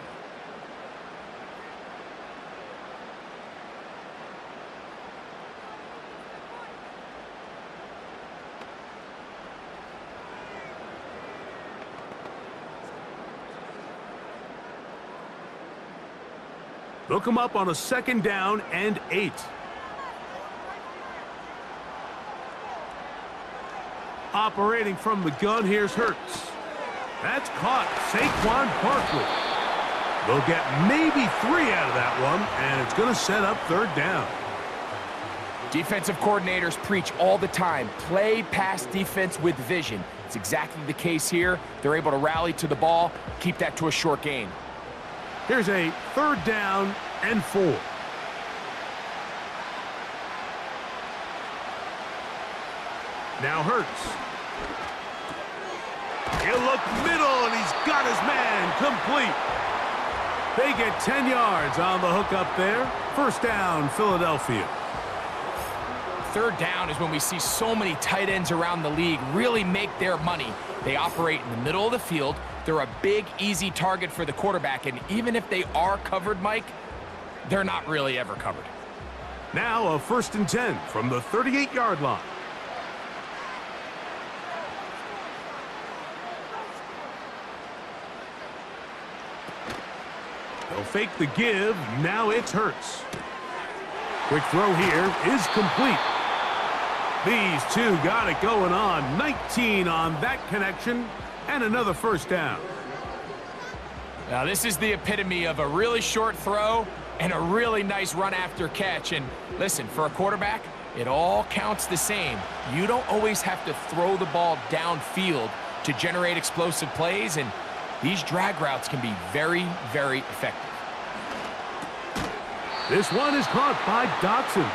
Speaker 2: They'll come up on a 2nd down and 8. Operating from the gun, here's Hurts. That's caught. Saquon Barkley. They'll get maybe 3 out of that one, and it's going to set up 3rd down.
Speaker 3: Defensive coordinators preach all the time, play pass defense with vision. It's exactly the case here. They're able to rally to the ball, keep that to a short gain.
Speaker 2: Here's a 3rd down and 4. Now Hurts. He'll look middle, and he's got his man complete. They get 10 yards on the hook up there. 1st down, Philadelphia.
Speaker 3: 3rd down is when we see so many tight ends around the league really make their money. They operate in the middle of the field. They're a big, easy target for the quarterback, and even if they are covered, Mike, they're not really ever covered.
Speaker 2: Now a 1st and 10 from the 38-yard line. They'll fake the give. Now it's Hurts. Quick throw here is complete. These two got it going on. 19 on that connection and another first down.
Speaker 3: Now this is the epitome of a really short throw and a really nice run after catch. And listen, for a quarterback, it all counts the same. You don't always have to throw the ball downfield to generate explosive plays, and these drag routes can be very, very effective.
Speaker 2: This one is caught by Dotson.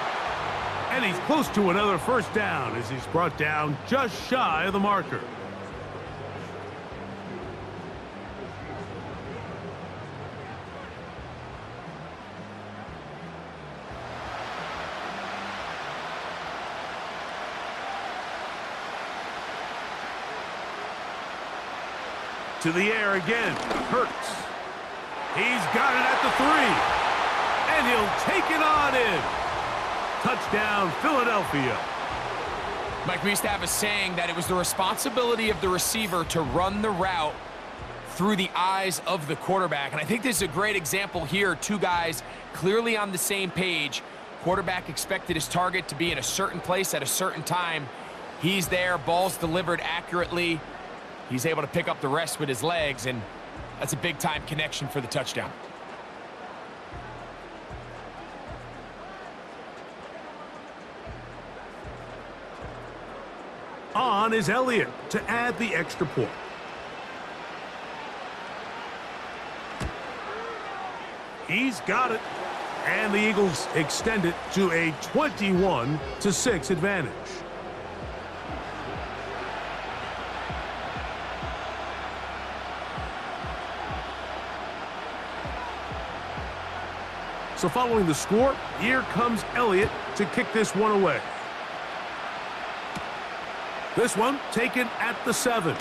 Speaker 2: And he's close to another first down as he's brought down just shy of the marker. To the air again, Hurts. He's got it at the 3. And he'll take it on in. Touchdown, Philadelphia.
Speaker 3: Mike, we used to have a saying that it was the responsibility of the receiver to run the route through the eyes of the quarterback. And I think this is a great example here. Two guys clearly on the same page. Quarterback expected his target to be in a certain place at a certain time. He's there, ball's delivered accurately. He's able to pick up the rest with his legs, and that's a big-time connection for the touchdown.
Speaker 2: On is Elliott to add the extra point. He's got it. And the Eagles extend it to a 21-6 advantage. So following the score, here comes Elliott to kick this one away. This one taken at the 7.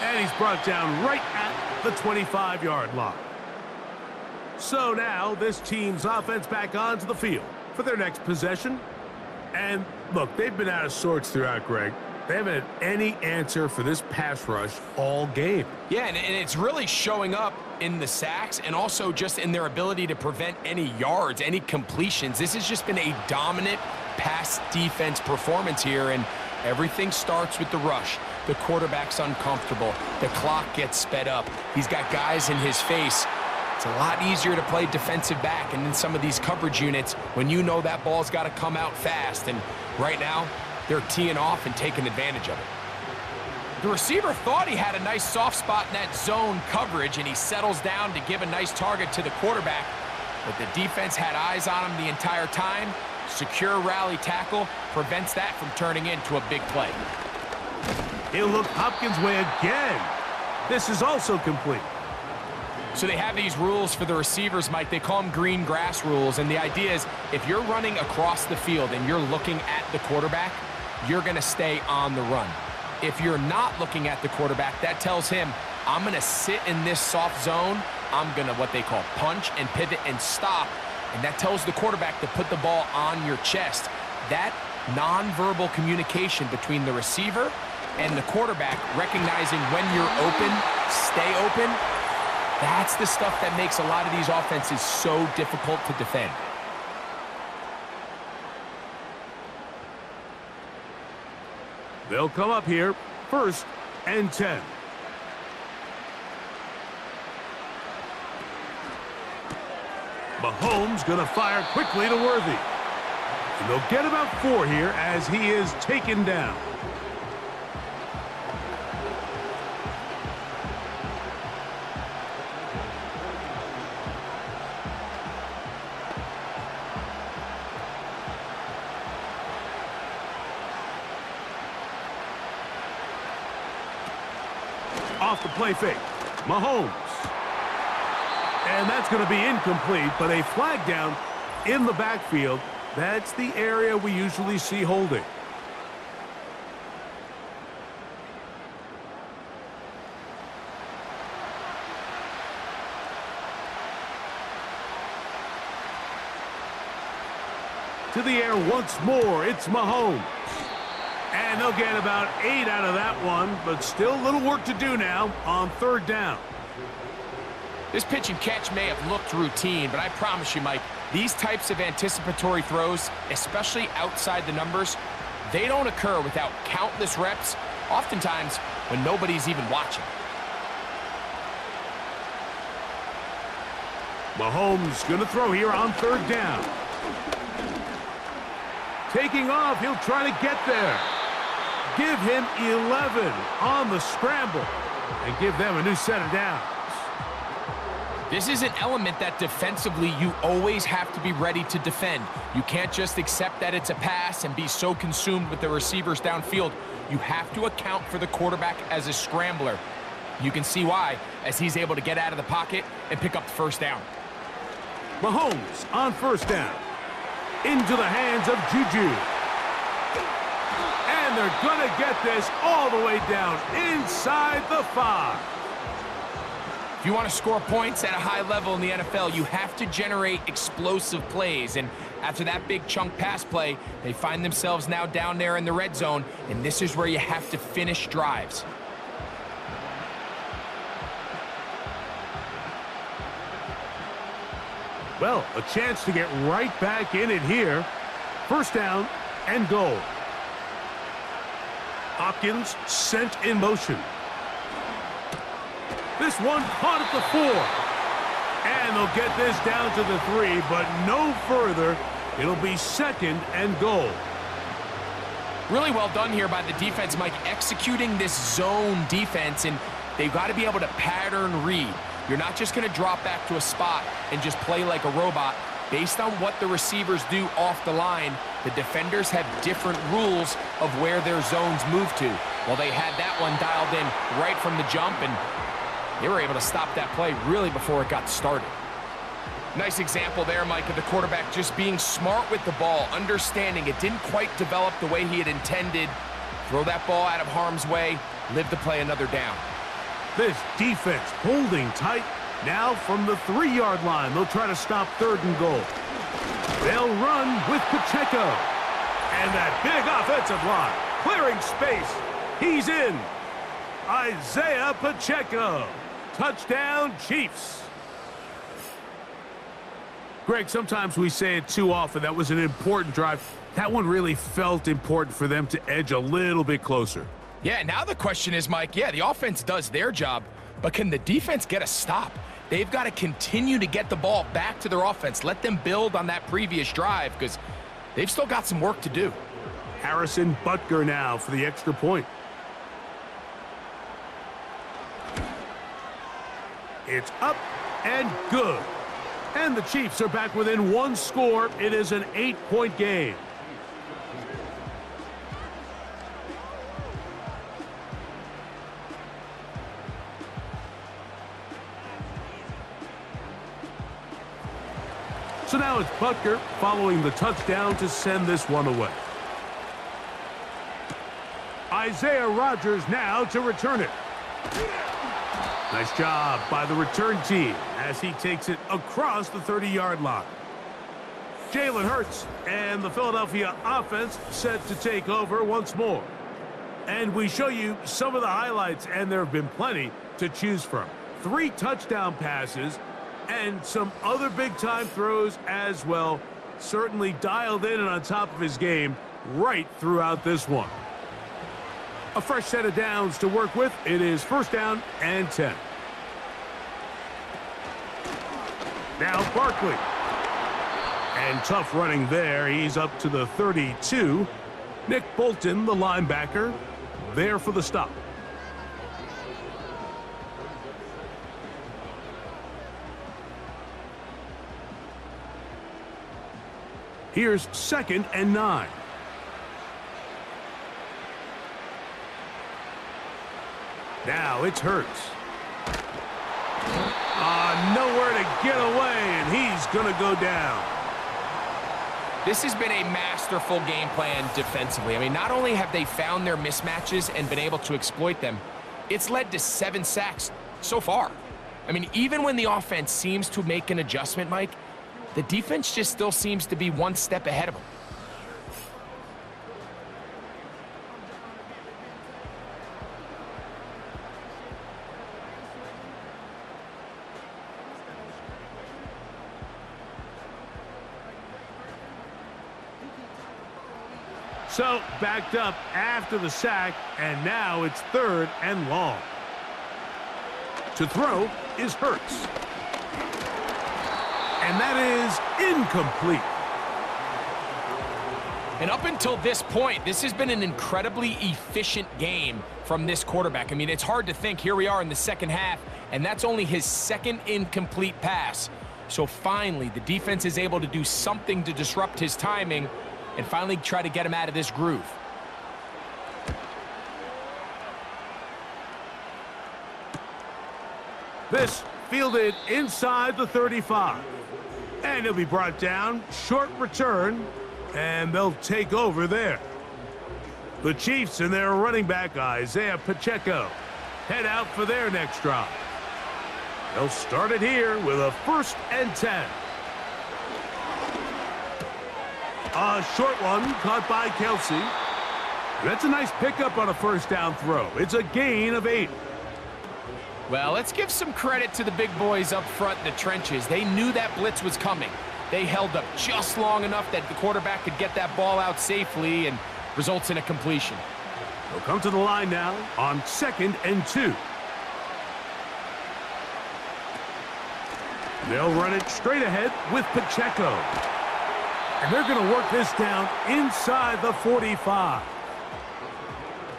Speaker 2: And he's brought down right at the 25-yard line. So now this team's offense back onto the field for their next possession. And look, they've been out of sorts throughout, Greg. They haven't had any answer for this pass rush all game.
Speaker 3: Yeah, and it's really showing up in the sacks and also just in their ability to prevent any yards, any completions. This has just been a dominant pass defense performance here, and everything starts with the rush. The quarterback's uncomfortable. The clock gets sped up. He's got guys in his face. It's a lot easier to play defensive back and in some of these coverage units when you know that ball's got to come out fast. And right now, they're teeing off and taking advantage of it. The receiver thought he had a nice soft spot in that zone coverage, and he settles down to give a nice target to the quarterback. But the defense had eyes on him the entire time. Secure rally tackle prevents that from turning into a big play.
Speaker 2: He'll look Hopkins' way again. This is also complete.
Speaker 3: So they have these rules for the receivers, Mike. They call them green grass rules. And the idea is if you're running across the field and you're looking at the quarterback, you're going to stay on the run. If you're not looking at the quarterback, that tells him, I'm going to sit in this soft zone. I'm going to what they call punch and pivot and stop. And that tells the quarterback to put the ball on your chest. That nonverbal communication between the receiver and the quarterback, recognizing when you're open, stay open, that's the stuff that makes a lot of these offenses so difficult to defend.
Speaker 2: They'll come up here, 1st and 10. Mahomes going to fire quickly to Worthy. And they'll get about 4 here as he is taken down. Off the play fake, Mahomes. And that's going to be incomplete, but a flag down in the backfield. That's the area we usually see holding. To the air once more, it's Mahomes. And they'll get about 8 out of that one, but still a little work to do now on 3rd down.
Speaker 3: This pitch and catch may have looked routine, but I promise you, Mike, these types of anticipatory throws, especially outside the numbers, they don't occur without countless reps, oftentimes when nobody's even watching.
Speaker 2: Mahomes going to throw here on third down. Taking off, he'll try to get there. Give him 11 on the scramble and give them a new set of downs.
Speaker 3: This is an element that defensively you always have to be ready to defend. You can't just accept that it's a pass and be so consumed with the receivers downfield. You have to account for the quarterback as a scrambler. You can see why, as he's able to get out of the pocket and pick up the first down.
Speaker 2: Mahomes on first down. Into the hands of Juju. And they're going to get this all the way down inside the 5.
Speaker 3: If you want to score points at a high level in the NFL, you have to generate explosive plays. And after that big chunk pass play, they find themselves now down there in the red zone, and this is where you have to finish drives.
Speaker 2: Well, a chance to get right back in it here. First down and goal. Hopkins sent in motion. This one caught at the 4. And they'll get this down to the 3, but no further. It'll be second and goal.
Speaker 3: Really well done here by the defense, Mike, executing this zone defense, and they've got to be able to pattern read. You're not just going to drop back to a spot and just play like a robot. Based on what the receivers do off the line, the defenders have different rules of where their zones move to. Well, they had that one dialed in right from the jump, and they were able to stop that play really before it got started. Nice example there, Mike, of the quarterback just being smart with the ball, understanding it didn't quite develop the way he had intended. Throw that ball out of harm's way, live to play another down.
Speaker 2: This defense holding tight. Now from the 3-yard line, they'll try to stop third and goal. They'll run with Pacheco. And that big offensive line, clearing space. He's in. Isaiah Pacheco. Touchdown, Chiefs. Greg, sometimes we say it too often. That was an important drive. That one really felt important for them to edge a little bit closer.
Speaker 3: Yeah, now the question is, Mike, yeah, the offense does their job, but can the defense get a stop? They've got to continue to get the ball back to their offense. Let them build on that previous drive because they've still got some work to do.
Speaker 2: Harrison Butker now for the extra point. It's up and good. And the Chiefs are back within 1 score. It is an 8-point game. So now it's Butker following the touchdown to send this one away. Isaiah Rodgers now to return it. Nice job by the return team as he takes it across the 30-yard line. Jalen Hurts and the Philadelphia offense set to take over once more. And we show you some of the highlights, and there have been plenty to choose from. 3 touchdown passes and some other big-time throws as well. Certainly dialed in and on top of his game right throughout this one. A fresh set of downs to work with. It is first down and 10. Now Barkley. And tough running there. He's up to the 32. Nick Bolton, the linebacker, there for the stop. Here's second and 9. Now it's Hurts. Nowhere to get away, and he's going to go down.
Speaker 3: This has been a masterful game plan defensively. I mean, not only have they found their mismatches and been able to exploit them, it's led to 7 sacks so far. I mean, even when the offense seems to make an adjustment, Mike, the defense just still seems to be one step ahead of them.
Speaker 2: So, backed up after the sack, and now it's 3rd and long. To throw is Hurts. And that is incomplete.
Speaker 3: And up until this point, this has been an incredibly efficient game from this quarterback. I mean, it's hard to think. Here we are in the second half, and that's only his 2nd incomplete pass. So finally, the defense is able to do something to disrupt his timing and finally try to get him out of this groove.
Speaker 2: This fielded inside the 35. And he'll be brought down, short return, and they'll take over there. The Chiefs and their running back, Isaiah Pacheco, head out for their next drive. They'll start it here with a 1st and 10. A short one caught by Kelsey. That's a nice pickup on a 1st down throw. It's a gain of 8.
Speaker 3: Well, let's give some credit to the big boys up front in the trenches. They knew that blitz was coming. They held up just long enough that the quarterback could get that ball out safely and results in a completion.
Speaker 2: They'll come to the line now on 2nd and 2. They'll run it straight ahead with Pacheco. And they're going to work this down inside the 45.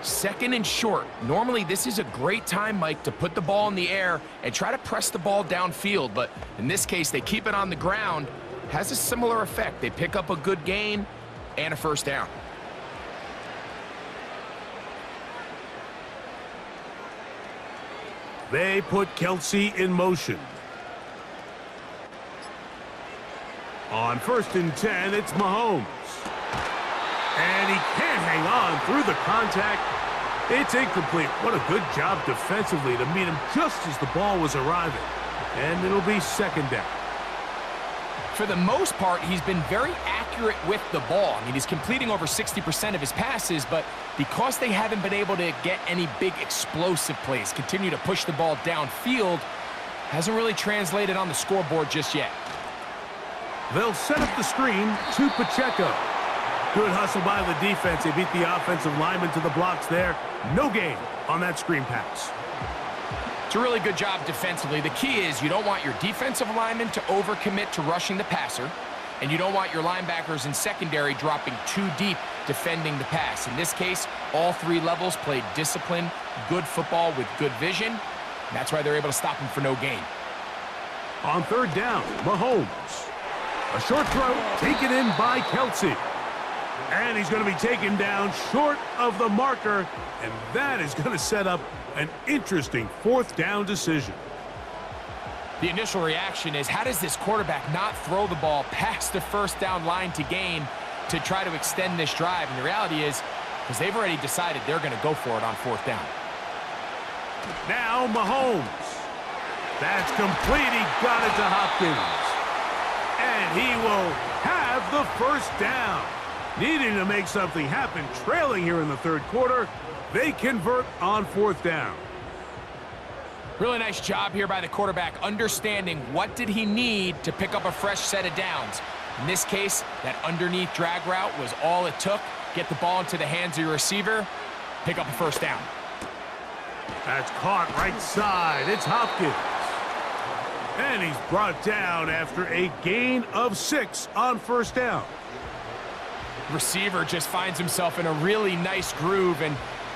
Speaker 3: 2nd and short. Normally, this is a great time, Mike, to put the ball in the air and try to press the ball downfield. But in this case, they keep it on the ground. Has a similar effect. They pick up a good gain and a 1st down.
Speaker 2: They put Kelsey in motion. On 1st and 10, it's Mahomes. And he can't hang on through the contact. It's incomplete. What a good job defensively to meet him just as the ball was arriving. And it'll be 2nd down.
Speaker 3: For the most part, he's been very accurate with the ball. I mean, he's completing over 60% of his passes, but because they haven't been able to get any big explosive plays, continue to push the ball downfield, hasn't really translated on the scoreboard just yet.
Speaker 2: They'll set up the screen to Pacheco. Good hustle by the defense. They beat the offensive lineman to the blocks there. No gain on that screen pass.
Speaker 3: It's a really good job defensively. The key is you don't want your defensive linemen to overcommit to rushing the passer, and you don't want your linebackers in secondary dropping too deep defending the pass. In this case, all 3 levels played disciplined, good football with good vision. And that's why they're able to stop him for no gain.
Speaker 2: On 3rd down, Mahomes. A short throw taken in by Kelsey. And he's going to be taken down short of the marker, and that is going to set up an interesting 4th down decision.
Speaker 3: The initial reaction is, how does this quarterback not throw the ball past the 1st down line to gain to try to extend this drive? And the reality is, because they've already decided they're going to go for it on 4th down.
Speaker 2: Now Mahomes. That's complete. He got it to Hopkins. And he will have the 1st down. Needing to make something happen, trailing here in the 3rd quarter. They convert on 4th down.
Speaker 3: Really nice job here by the quarterback, understanding what did he need to pick up a fresh set of downs. In this case, that underneath drag route was all it took. Get the ball into the hands of your receiver, pick up a 1st down.
Speaker 2: That's caught right side. It's Hopkins. And he's brought down after a gain of 6 on 1st down.
Speaker 3: Receiver just finds himself in a really nice groove, and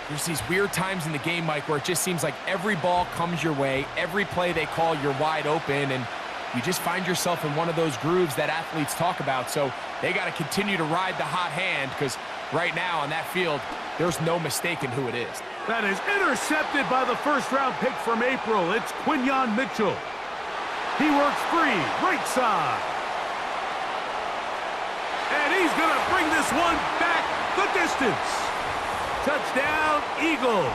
Speaker 3: there's these weird times in the game, Mike, where it just seems like every ball comes your way, every play they call, you're wide open, and you just find yourself in one of those grooves that athletes talk about. So they got to continue to ride the hot hand, because right now on that field, there's no mistaking who it is.
Speaker 2: That is intercepted by the 1st-round pick from April. It's Quinyon Mitchell. He works free, right side. And he's going to bring this one back the distance. Touchdown, Eagles.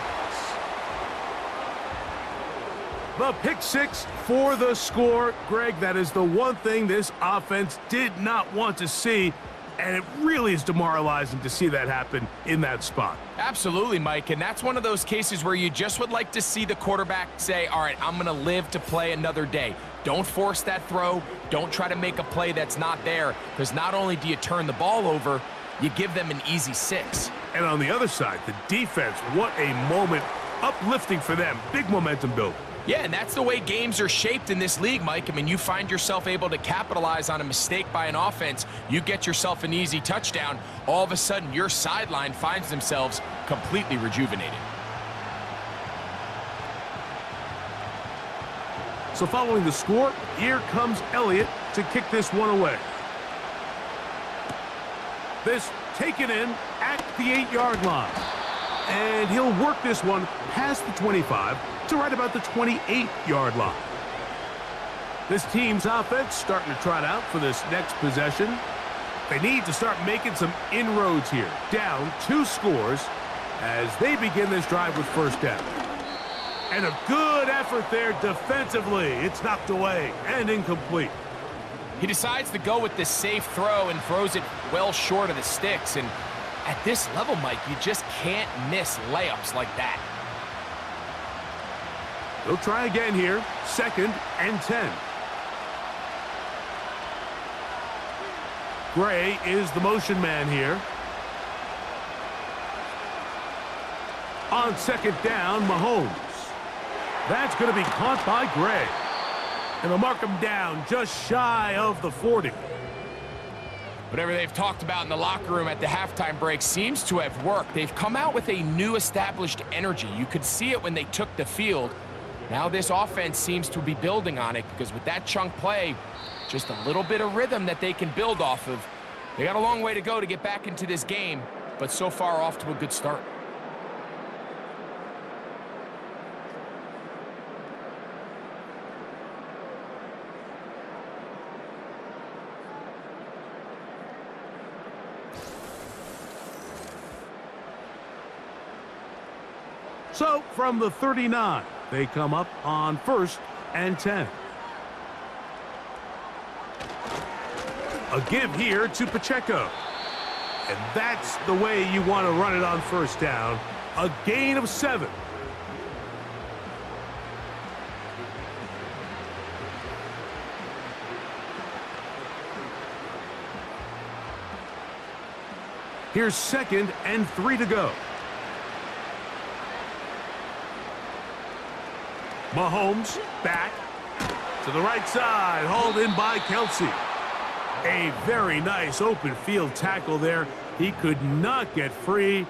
Speaker 2: The pick 6 for the score. Greg, that is the one thing this offense did not want to see, and it really is demoralizing to see that happen in that spot.
Speaker 3: Absolutely, Mike, and that's one of those cases where you just would like to see the quarterback say, all right, I'm going to live to play another day. Don't force that throw. Don't try to make a play that's not there, because not only do you turn the ball over, you give them an easy 6.
Speaker 2: And on the other side, the defense, what a moment. Uplifting for them. Big momentum build.
Speaker 3: Yeah, and that's the way games are shaped in this league, Mike. I mean, you find yourself able to capitalize on a mistake by an offense. You get yourself an easy touchdown. All of a sudden, your sideline finds themselves completely rejuvenated.
Speaker 2: So following the score, here comes Elliott to kick this one away. This taken in at the 8-yard line. And he'll work this one past the 25 to right about the 28-yard line. This team's offense starting to trot out for this next possession. They need to start making some inroads here. Down 2 scores as they begin this drive with first down. And a good effort there defensively. It's knocked away and incomplete.
Speaker 3: He decides to go with the safe throw and throws it well short of the sticks. And at this level, Mike, you just can't miss layups like that.
Speaker 2: They'll try again here. 2nd and 10. Gray is the motion man here. On 2nd down, Mahomes. That's going to be caught by Gray. And they'll mark him down just shy of the 40.
Speaker 3: Whatever they've talked about in the locker room at the halftime break seems to have worked. They've come out with a new established energy. You could see it when they took the field. Now this offense seems to be building on it because with that chunk play, just a little bit of rhythm that they can build off of. They got a long way to go to get back into this game, but so far off to a good start.
Speaker 2: So from the 39, they come up on 1st and 10. A give here to Pacheco. And that's the way you want to run it on first down. A gain of 7. Here's 2nd and 3 to go. Mahomes back to the right side, hauled in by Kelsey. A very nice open field tackle there. He could not get free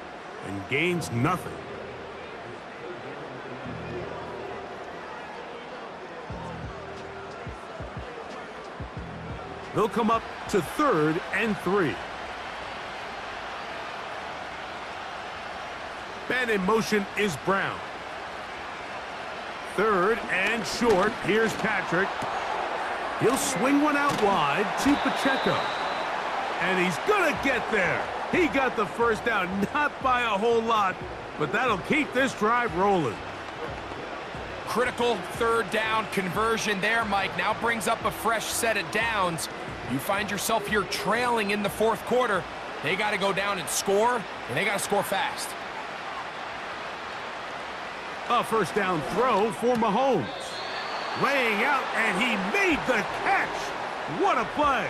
Speaker 2: and gains nothing. They'll come up to 3rd and 3. Man in motion is Brown. 3rd and short. Here's Patrick. He'll swing one out wide to Pacheco. And he's going to get there. He got the first down, not by a whole lot, but that'll keep this drive rolling.
Speaker 3: Critical 3rd down conversion there, Mike. Now brings up a fresh set of downs. You find yourself here trailing in the 4th quarter. They got to go down and score, and they got to score fast.
Speaker 2: A first down throw for Mahomes. Laying out, and he made the catch. What a play.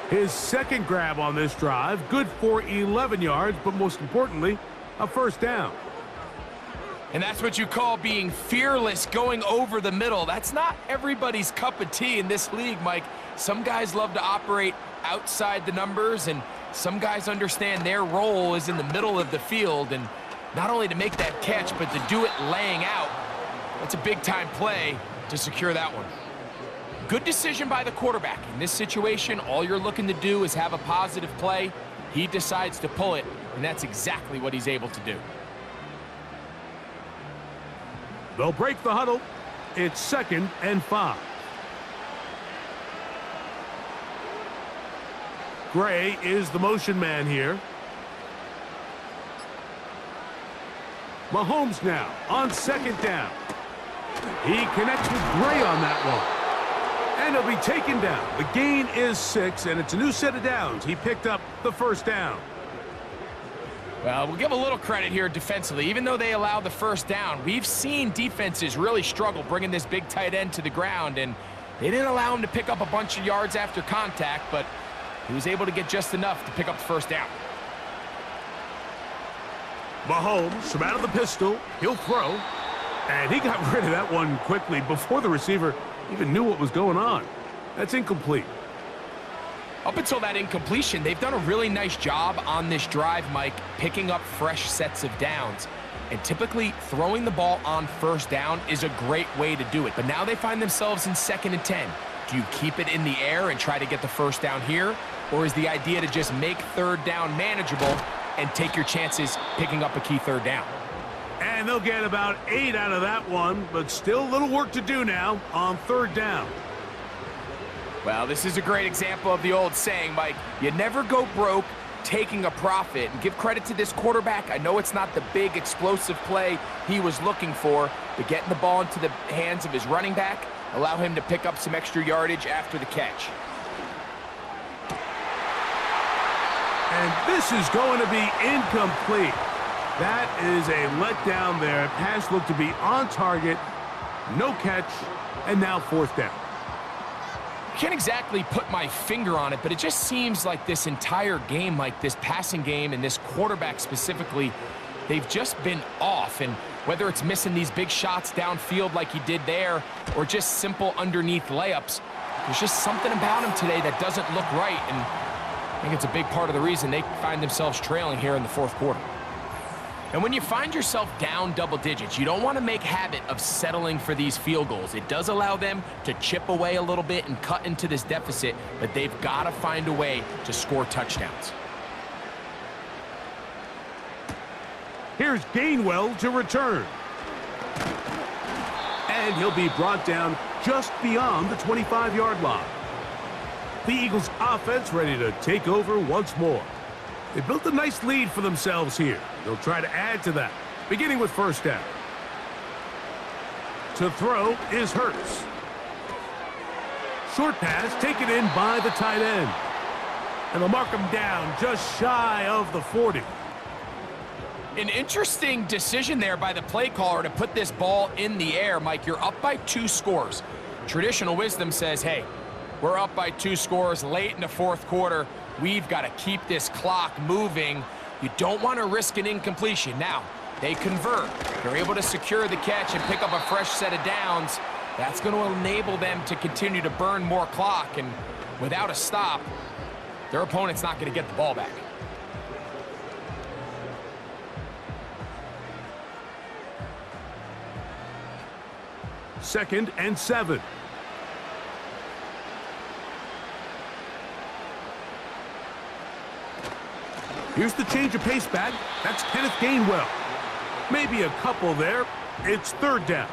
Speaker 2: His 2nd grab on this drive, good for 11 yards, but most importantly, a first down.
Speaker 3: And that's what you call being fearless, going over the middle. That's not everybody's cup of tea in this league, Mike. Some guys love to operate outside the numbers, and some guys understand their role is in the middle of the field, and not only to make that catch, but to do it laying out. That's a big-time play to secure that one. Good decision by the quarterback. In this situation, all you're looking to do is have a positive play. He decides to pull it, and that's exactly what he's able to do.
Speaker 2: They'll break the huddle. It's 2nd and 5. Gray is the motion man here. Mahomes now on 2nd down. He connects with Gray on that one. And he'll be taken down. The gain is 6, and it's a new set of downs. He picked up the first down.
Speaker 3: Well, we'll give a little credit here defensively. Even though they allowed the first down, we've seen defenses really struggle bringing this big tight end to the ground, and they didn't allow him to pick up a bunch of yards after contact, but He was able to get just enough to pick up the first down.
Speaker 2: Mahomes from out of the pistol. He'll throw. And he got rid of that one quickly before the receiver even knew what was going on. That's incomplete.
Speaker 3: Up until that incompletion, they've done a really nice job on this drive, Mike, picking up fresh sets of downs. And typically, throwing the ball on first down is a great way to do it. But now they find themselves in 2nd and 10. Do you keep it in the air and try to get the first down here? Or is the idea to just make 3rd down manageable and take your chances picking up a key 3rd down?
Speaker 2: And they'll get about 8 out of that one, but still a little work to do now on 3rd down.
Speaker 3: Well, this is a great example of the old saying, Mike, you never go broke taking a profit. And give credit to this quarterback. I know it's not the big explosive play he was looking for, but getting the ball into the hands of his running back, allow him to pick up some extra yardage after the catch.
Speaker 2: And this is going to be incomplete. That is a letdown there. Pass looked to be on target, no catch, and now 4th down.
Speaker 3: Can't exactly put my finger on it, but it just seems like this entire game, like this passing game and this quarterback specifically, they've just been off. And whether it's missing these big shots downfield like he did there or just simple underneath layups, there's just something about him today that doesn't look right. And I think it's a big part of the reason they find themselves trailing here in the 4th quarter. And when you find yourself down double digits, you don't want to make habit of settling for these field goals. It does allow them to chip away a little bit and cut into this deficit, but they've got to find a way to score touchdowns.
Speaker 2: Here's Gainwell to return. And he'll be brought down just beyond the 25-yard line. The Eagles offense ready to take over once more. They built a nice lead for themselves here. They'll try to add to that, beginning with 1st down. To throw is Hurts. Short pass taken in by the tight end. And they'll mark him down just shy of the 40.
Speaker 3: An interesting decision there by the play caller to put this ball in the air. Mike, you're up by 2 scores. Traditional wisdom says, hey, we're up by 2 scores late in the 4th quarter. We've got to keep this clock moving. You don't want to risk an incompletion. Now, they convert. They're able to secure the catch and pick up a fresh set of downs. That's going to enable them to continue to burn more clock. And without a stop, their opponent's not going to get the ball back.
Speaker 2: Second and 7. Here's the change of pace back. That's Kenneth Gainwell. Maybe a couple there. It's 3rd down.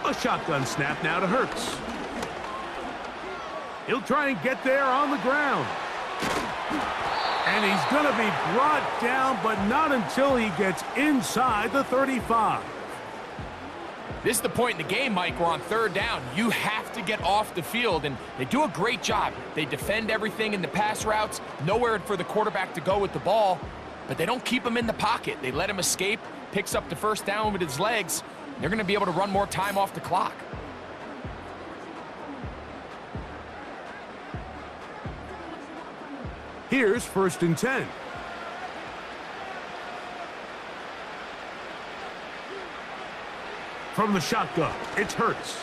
Speaker 2: A shotgun snap now to Hurts. He'll try and get there on the ground. And he's going to be brought down, but not until he gets inside the 35.
Speaker 3: This is the point in the game, Mike, where on 3rd down, you have to get off the field, and they do a great job. They defend everything in the pass routes, nowhere for the quarterback to go with the ball, but they don't keep him in the pocket. They let him escape, picks up the first down with his legs. They're going to be able to run more time off the clock.
Speaker 2: Here's 1st and 10. From the shotgun, it's Hurts.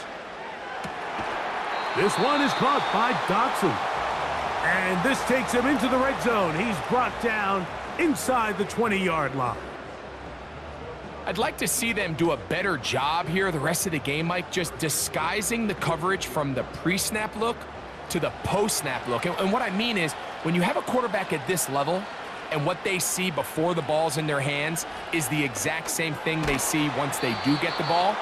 Speaker 2: This one is caught by Dotson. And this takes him into the red zone. He's brought down inside the 20-yard line.
Speaker 3: I'd like to see them do a better job here the rest of the game, Mike, just disguising the coverage from the pre-snap look to the post-snap look. And what I mean is, when you have a quarterback at this level and what they see before the ball's in their hands is the exact same thing they see once they do get the ball,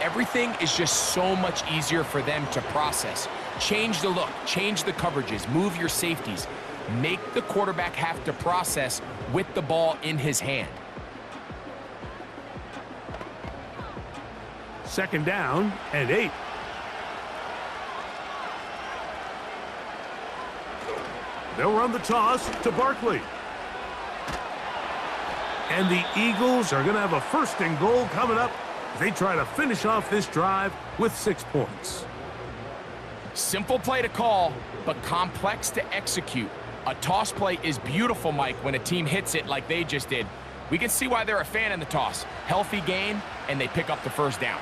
Speaker 3: everything is just so much easier for them to process. Change the look, change the coverages, move your safeties. Make the quarterback have to process with the ball in his hand.
Speaker 2: Second down and 8. They'll run the toss to Barkley. And the Eagles are going to have a 1st and goal coming up as they try to finish off this drive with 6 points.
Speaker 3: Simple play to call, but complex to execute. A toss play is beautiful, Mike, when a team hits it like they just did. We can see why they're a fan in the toss. Healthy gain, and they pick up the 1st down.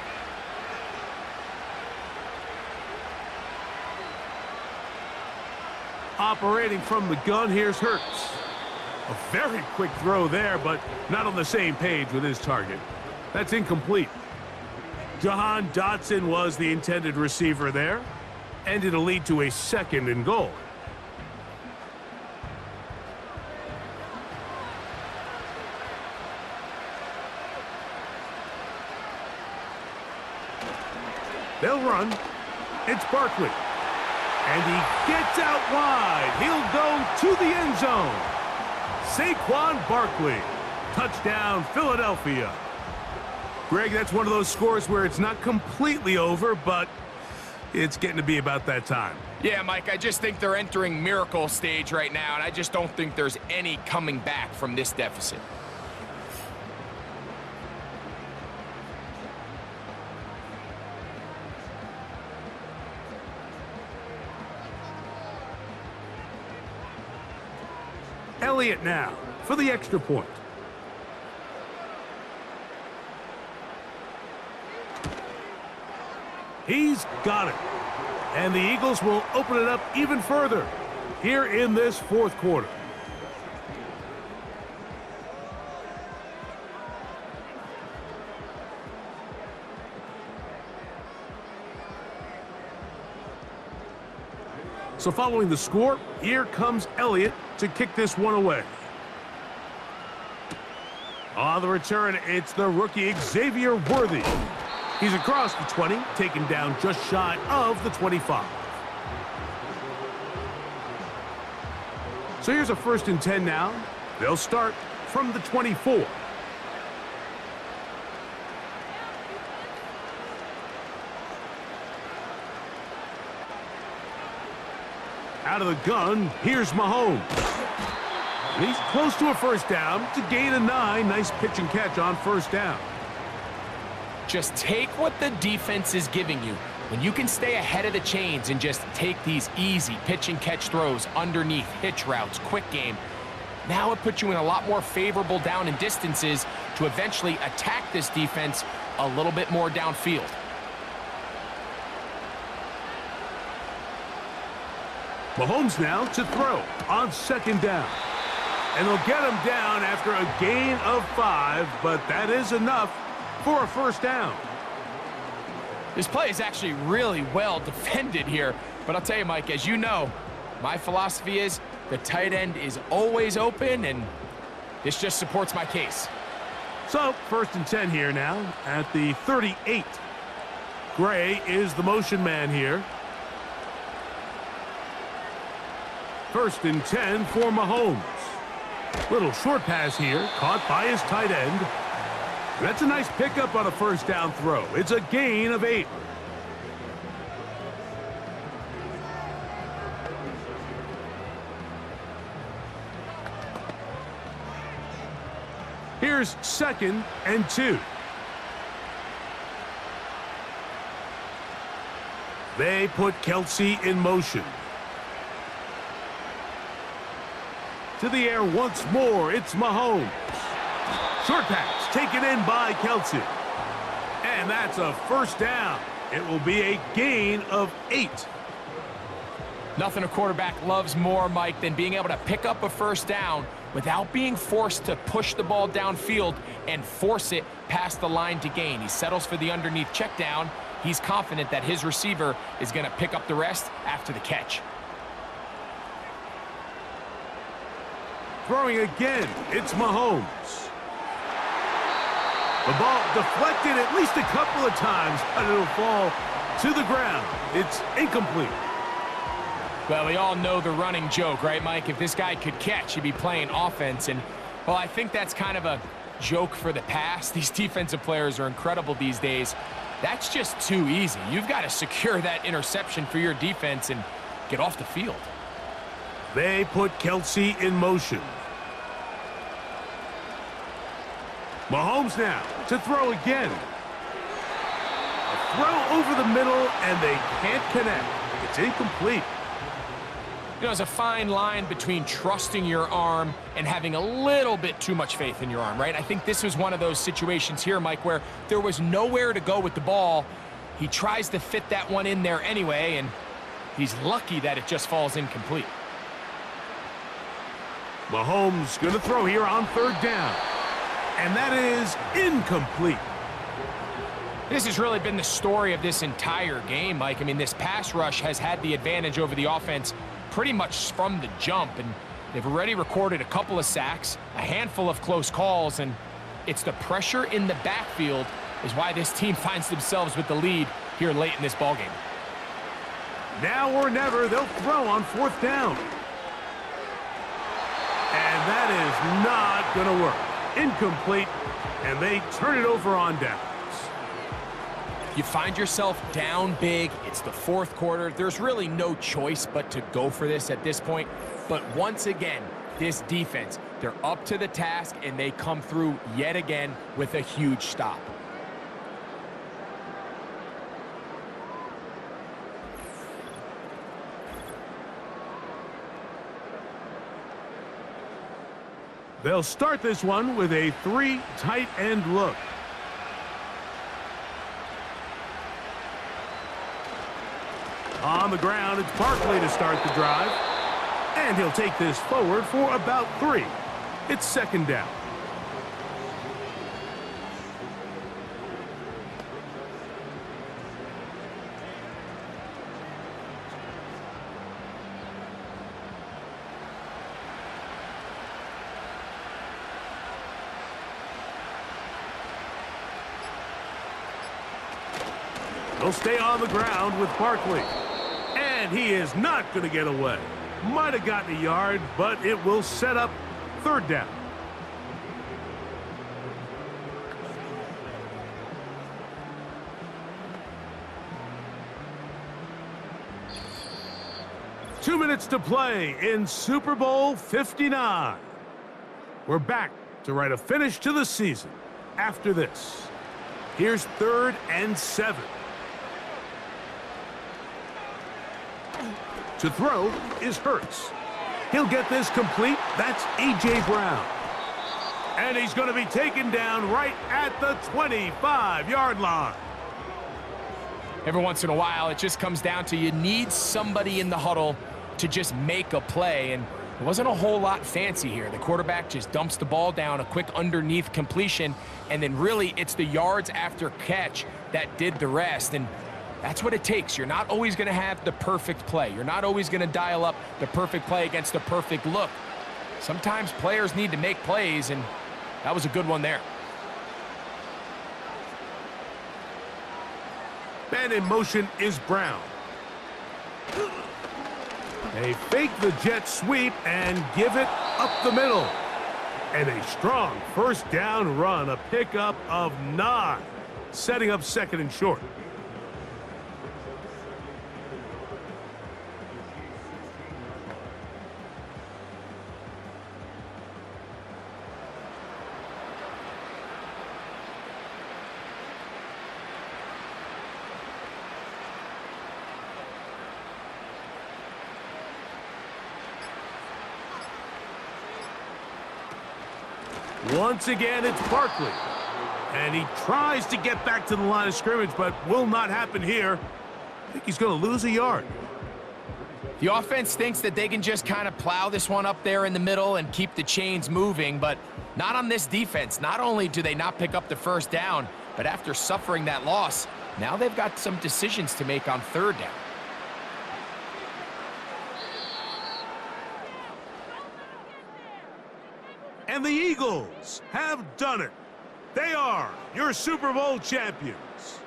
Speaker 2: Operating from the gun, here's Hurts. A very quick throw there, but not on the same page with his target. That's incomplete. Jahan Dotson was the intended receiver there, and it'll lead to a 2nd and goal. They'll run. It's Barkley. And he gets out wide. He'll go to the end zone. Saquon Barkley. Touchdown, Philadelphia. Greg, that's one of those scores where it's not completely over, but it's getting to be about that time.
Speaker 3: Yeah, Mike, I just think they're entering miracle stage right now, and I just don't think there's any coming back from this deficit.
Speaker 2: Elliott now for the extra point. He's got it. And the Eagles will open it up even further here in this 4th quarter. So following the score, here comes Elliott to kick this one away. On the return, it's the rookie Xavier Worthy. He's across the 20, taken down just shy of the 25. So here's a 1st and 10 now. They'll start from the 24. Out of the gun, here's Mahomes. He's close to a 1st down to gain a 9. Nice pitch and catch on 1st down.
Speaker 3: Just take what the defense is giving you. When you can stay ahead of the chains and just take these easy pitch and catch throws underneath, hitch routes, quick game, now it puts you in a lot more favorable down and distances to eventually attack this defense a little bit more downfield.
Speaker 2: Mahomes now to throw on 2nd down. And they'll get him down after a gain of 5, but that is enough for a 1st down.
Speaker 3: This play is actually really well defended here. But I'll tell you, Mike, as you know, my philosophy is the tight end is always open, and this just supports my case.
Speaker 2: So, 1st and 10 here now at the 38. Gray is the motion man here. 1st and 10 for Mahomes. Little short pass here, caught by his tight end. That's a nice pickup on a 1st down throw. It's a gain of 8. Here's 2nd and 2. They put Kelsey in motion. To the air once more, it's Mahomes. Short pass taken in by Kelsey. And that's a 1st down. It will be a gain of 8.
Speaker 3: Nothing a quarterback loves more, Mike, than being able to pick up a 1st down without being forced to push the ball downfield and force it past the line to gain. He settles for the underneath check down. He's confident that his receiver is going to pick up the rest after the catch.
Speaker 2: Throwing again, it's Mahomes. The ball deflected at least a couple of times, but it'll fall to the ground. It's incomplete.
Speaker 3: Well, we all know the running joke, right, Mike? If this guy could catch, he'd be playing offense. And, well, I think that's kind of a joke for the past. These defensive players are incredible these days. That's just too easy. You've got to secure that interception for your defense and get off the field.
Speaker 2: They put Kelsey in motion. Mahomes now to throw again. A throw over the middle, and they can't connect. It's incomplete.
Speaker 3: You know, there's a fine line between trusting your arm and having a little bit too much faith in your arm, right? I think this was one of those situations here, Mike, where there was nowhere to go with the ball. He tries to fit that one in there anyway, and he's lucky that it just falls incomplete.
Speaker 2: Mahomes going to throw here on third down. And that is incomplete.
Speaker 3: This has really been the story of this entire game, Mike. I mean, this pass rush has had the advantage over the offense pretty much from the jump, and they've already recorded a couple of sacks, a handful of close calls, and it's the pressure in the backfield is why this team finds themselves with the lead here late in this ballgame.
Speaker 2: Now or never, they'll throw on fourth down. And that is not going to work. Incomplete, and they turn it over on downs.
Speaker 3: You find yourself down big. It's the fourth quarter. There's really no choice but to go for this at this point. But once again, this defense, they're up to the task, and they come through yet again with a huge stop.
Speaker 2: They'll start this one with a 3 tight end look. On the ground, it's Barkley to start the drive. And he'll take this forward for about 3. It's second down. He'll stay on the ground with Barkley. And he is not going to get away. Might have gotten a yard, but it will set up third down. Two minutes to play in Super Bowl 59. We're back to write a finish to the season after this. Here's 3rd and 7. To throw is Hurts. He'll get this complete. That's A.J. Brown. And he's going to be taken down right at the 25-yard line.
Speaker 3: Every once in a while, it just comes down to you need somebody in the huddle to just make a play, and it wasn't a whole lot fancy here. The quarterback just dumps the ball down, a quick underneath completion, and then really it's the yards after catch that did the rest, and that's what it takes. You're not always going to have the perfect play. You're not always going to dial up the perfect play against the perfect look. Sometimes players need to make plays, and that was a good one there.
Speaker 2: Man in motion is Brown. They fake the jet sweep and give it up the middle. And a strong first down run, a pickup of 9, setting up second and short. Once again, it's Barkley. And he tries to get back to the line of scrimmage, but will not happen here. I think he's going to lose a yard.
Speaker 3: The offense thinks that they can just kind of plow this one up there in the middle and keep the chains moving, but not on this defense. Not only do they not pick up the first down, but after suffering that loss, now they've got some decisions to make on third down.
Speaker 2: And the Eagles have done it. They are your Super Bowl champions.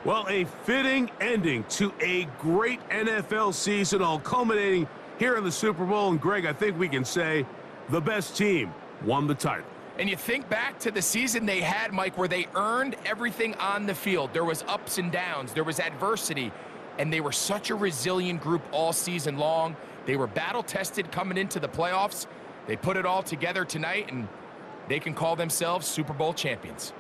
Speaker 2: Well, a fitting ending to a great NFL season, all culminating here in the Super Bowl. And, Greg, I think we can say the best team won the title.
Speaker 3: And you think back to the season they had, Mike, where they earned everything on the field. There was ups and downs. There was adversity. And they were such a resilient group all season long. They were battle-tested coming into the playoffs. They put it all together tonight, and they can call themselves Super Bowl champions.